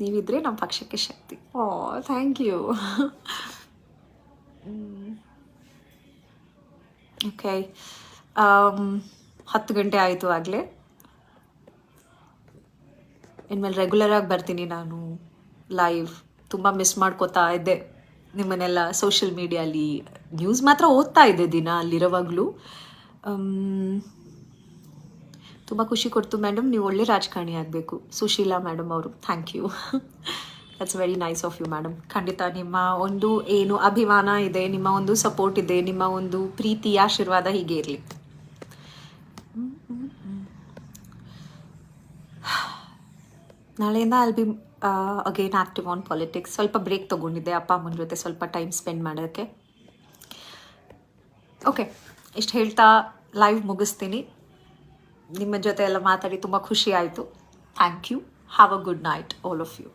ನೀವಿದ್ರೆ ನಮ್ಮ ಪಕ್ಷಕ್ಕೆ ಶಕ್ತಿ. ಓ ಥ್ಯಾಂಕ್ ಯು. ಓಕೆ, 10 ಗಂಟೆ ಆಯಿತು ಆಗಲೇ. ಇನ್ಮೇಲೆ ರೆಗ್ಯುಲರಾಗಿ ಬರ್ತೀನಿ ನಾನು ಲೈವ್. ತುಂಬ ಮಿಸ್ ಮಾಡ್ಕೋತಾ ಇದ್ದೆ ನಿಮ್ಮನ್ನೆಲ್ಲ ಸೋಷಿಯಲ್ ಮೀಡಿಯಲ್ಲಿ. ನ್ಯೂಸ್ ಮಾತ್ರ ಓದ್ತಾ ಇದ್ದೆ ದಿನ ಅಲ್ಲಿರೋವಾಗಲೂ. ತುಂಬ ಖುಷಿ ಕೊಡ್ತು ಮೇಡಮ್, ನೀವು ಒಳ್ಳೆ ರಾಜಕಾರಣಿ ಆಗಬೇಕು. ಸುಶೀಲಾ ಮೇಡಮ್ ಅವರು, thank you. That's very nice of you madam. ಖಂಡಿತ ನಿಮ್ಮ ಒಂದು ಏನು ಅಭಿಮಾನ ಇದೆ, ನಿಮ್ಮ ಒಂದು ಸಪೋರ್ಟ್ ಇದೆ, ನಿಮ್ಮ ಒಂದು ಪ್ರೀತಿ ಆಶೀರ್ವಾದ ಹೀಗೆ ಇರಲಿ. ನಾಳೆಯಿಂದ I'll be again active on politics. ಸ್ವಲ್ಪ ಬ್ರೇಕ್ ತೊಗೊಂಡಿದ್ದೆ ಅಪ್ಪ ಅಮ್ಮನ ಜೊತೆ ಸ್ವಲ್ಪ ಟೈಮ್ ಸ್ಪೆಂಡ್ ಮಾಡೋಕ್ಕೆ. ಓಕೆ, ಇಷ್ಟು ಹೇಳ್ತಾ ಲೈವ್ ಮುಗಿಸ್ತೀನಿ. ನಿಮ್ಮ ಜೊತೆ ಎಲ್ಲ ಮಾತಾಡಿ ತುಂಬ ಖುಷಿ ಆಯಿತು. Thank you. Have a good night all of you.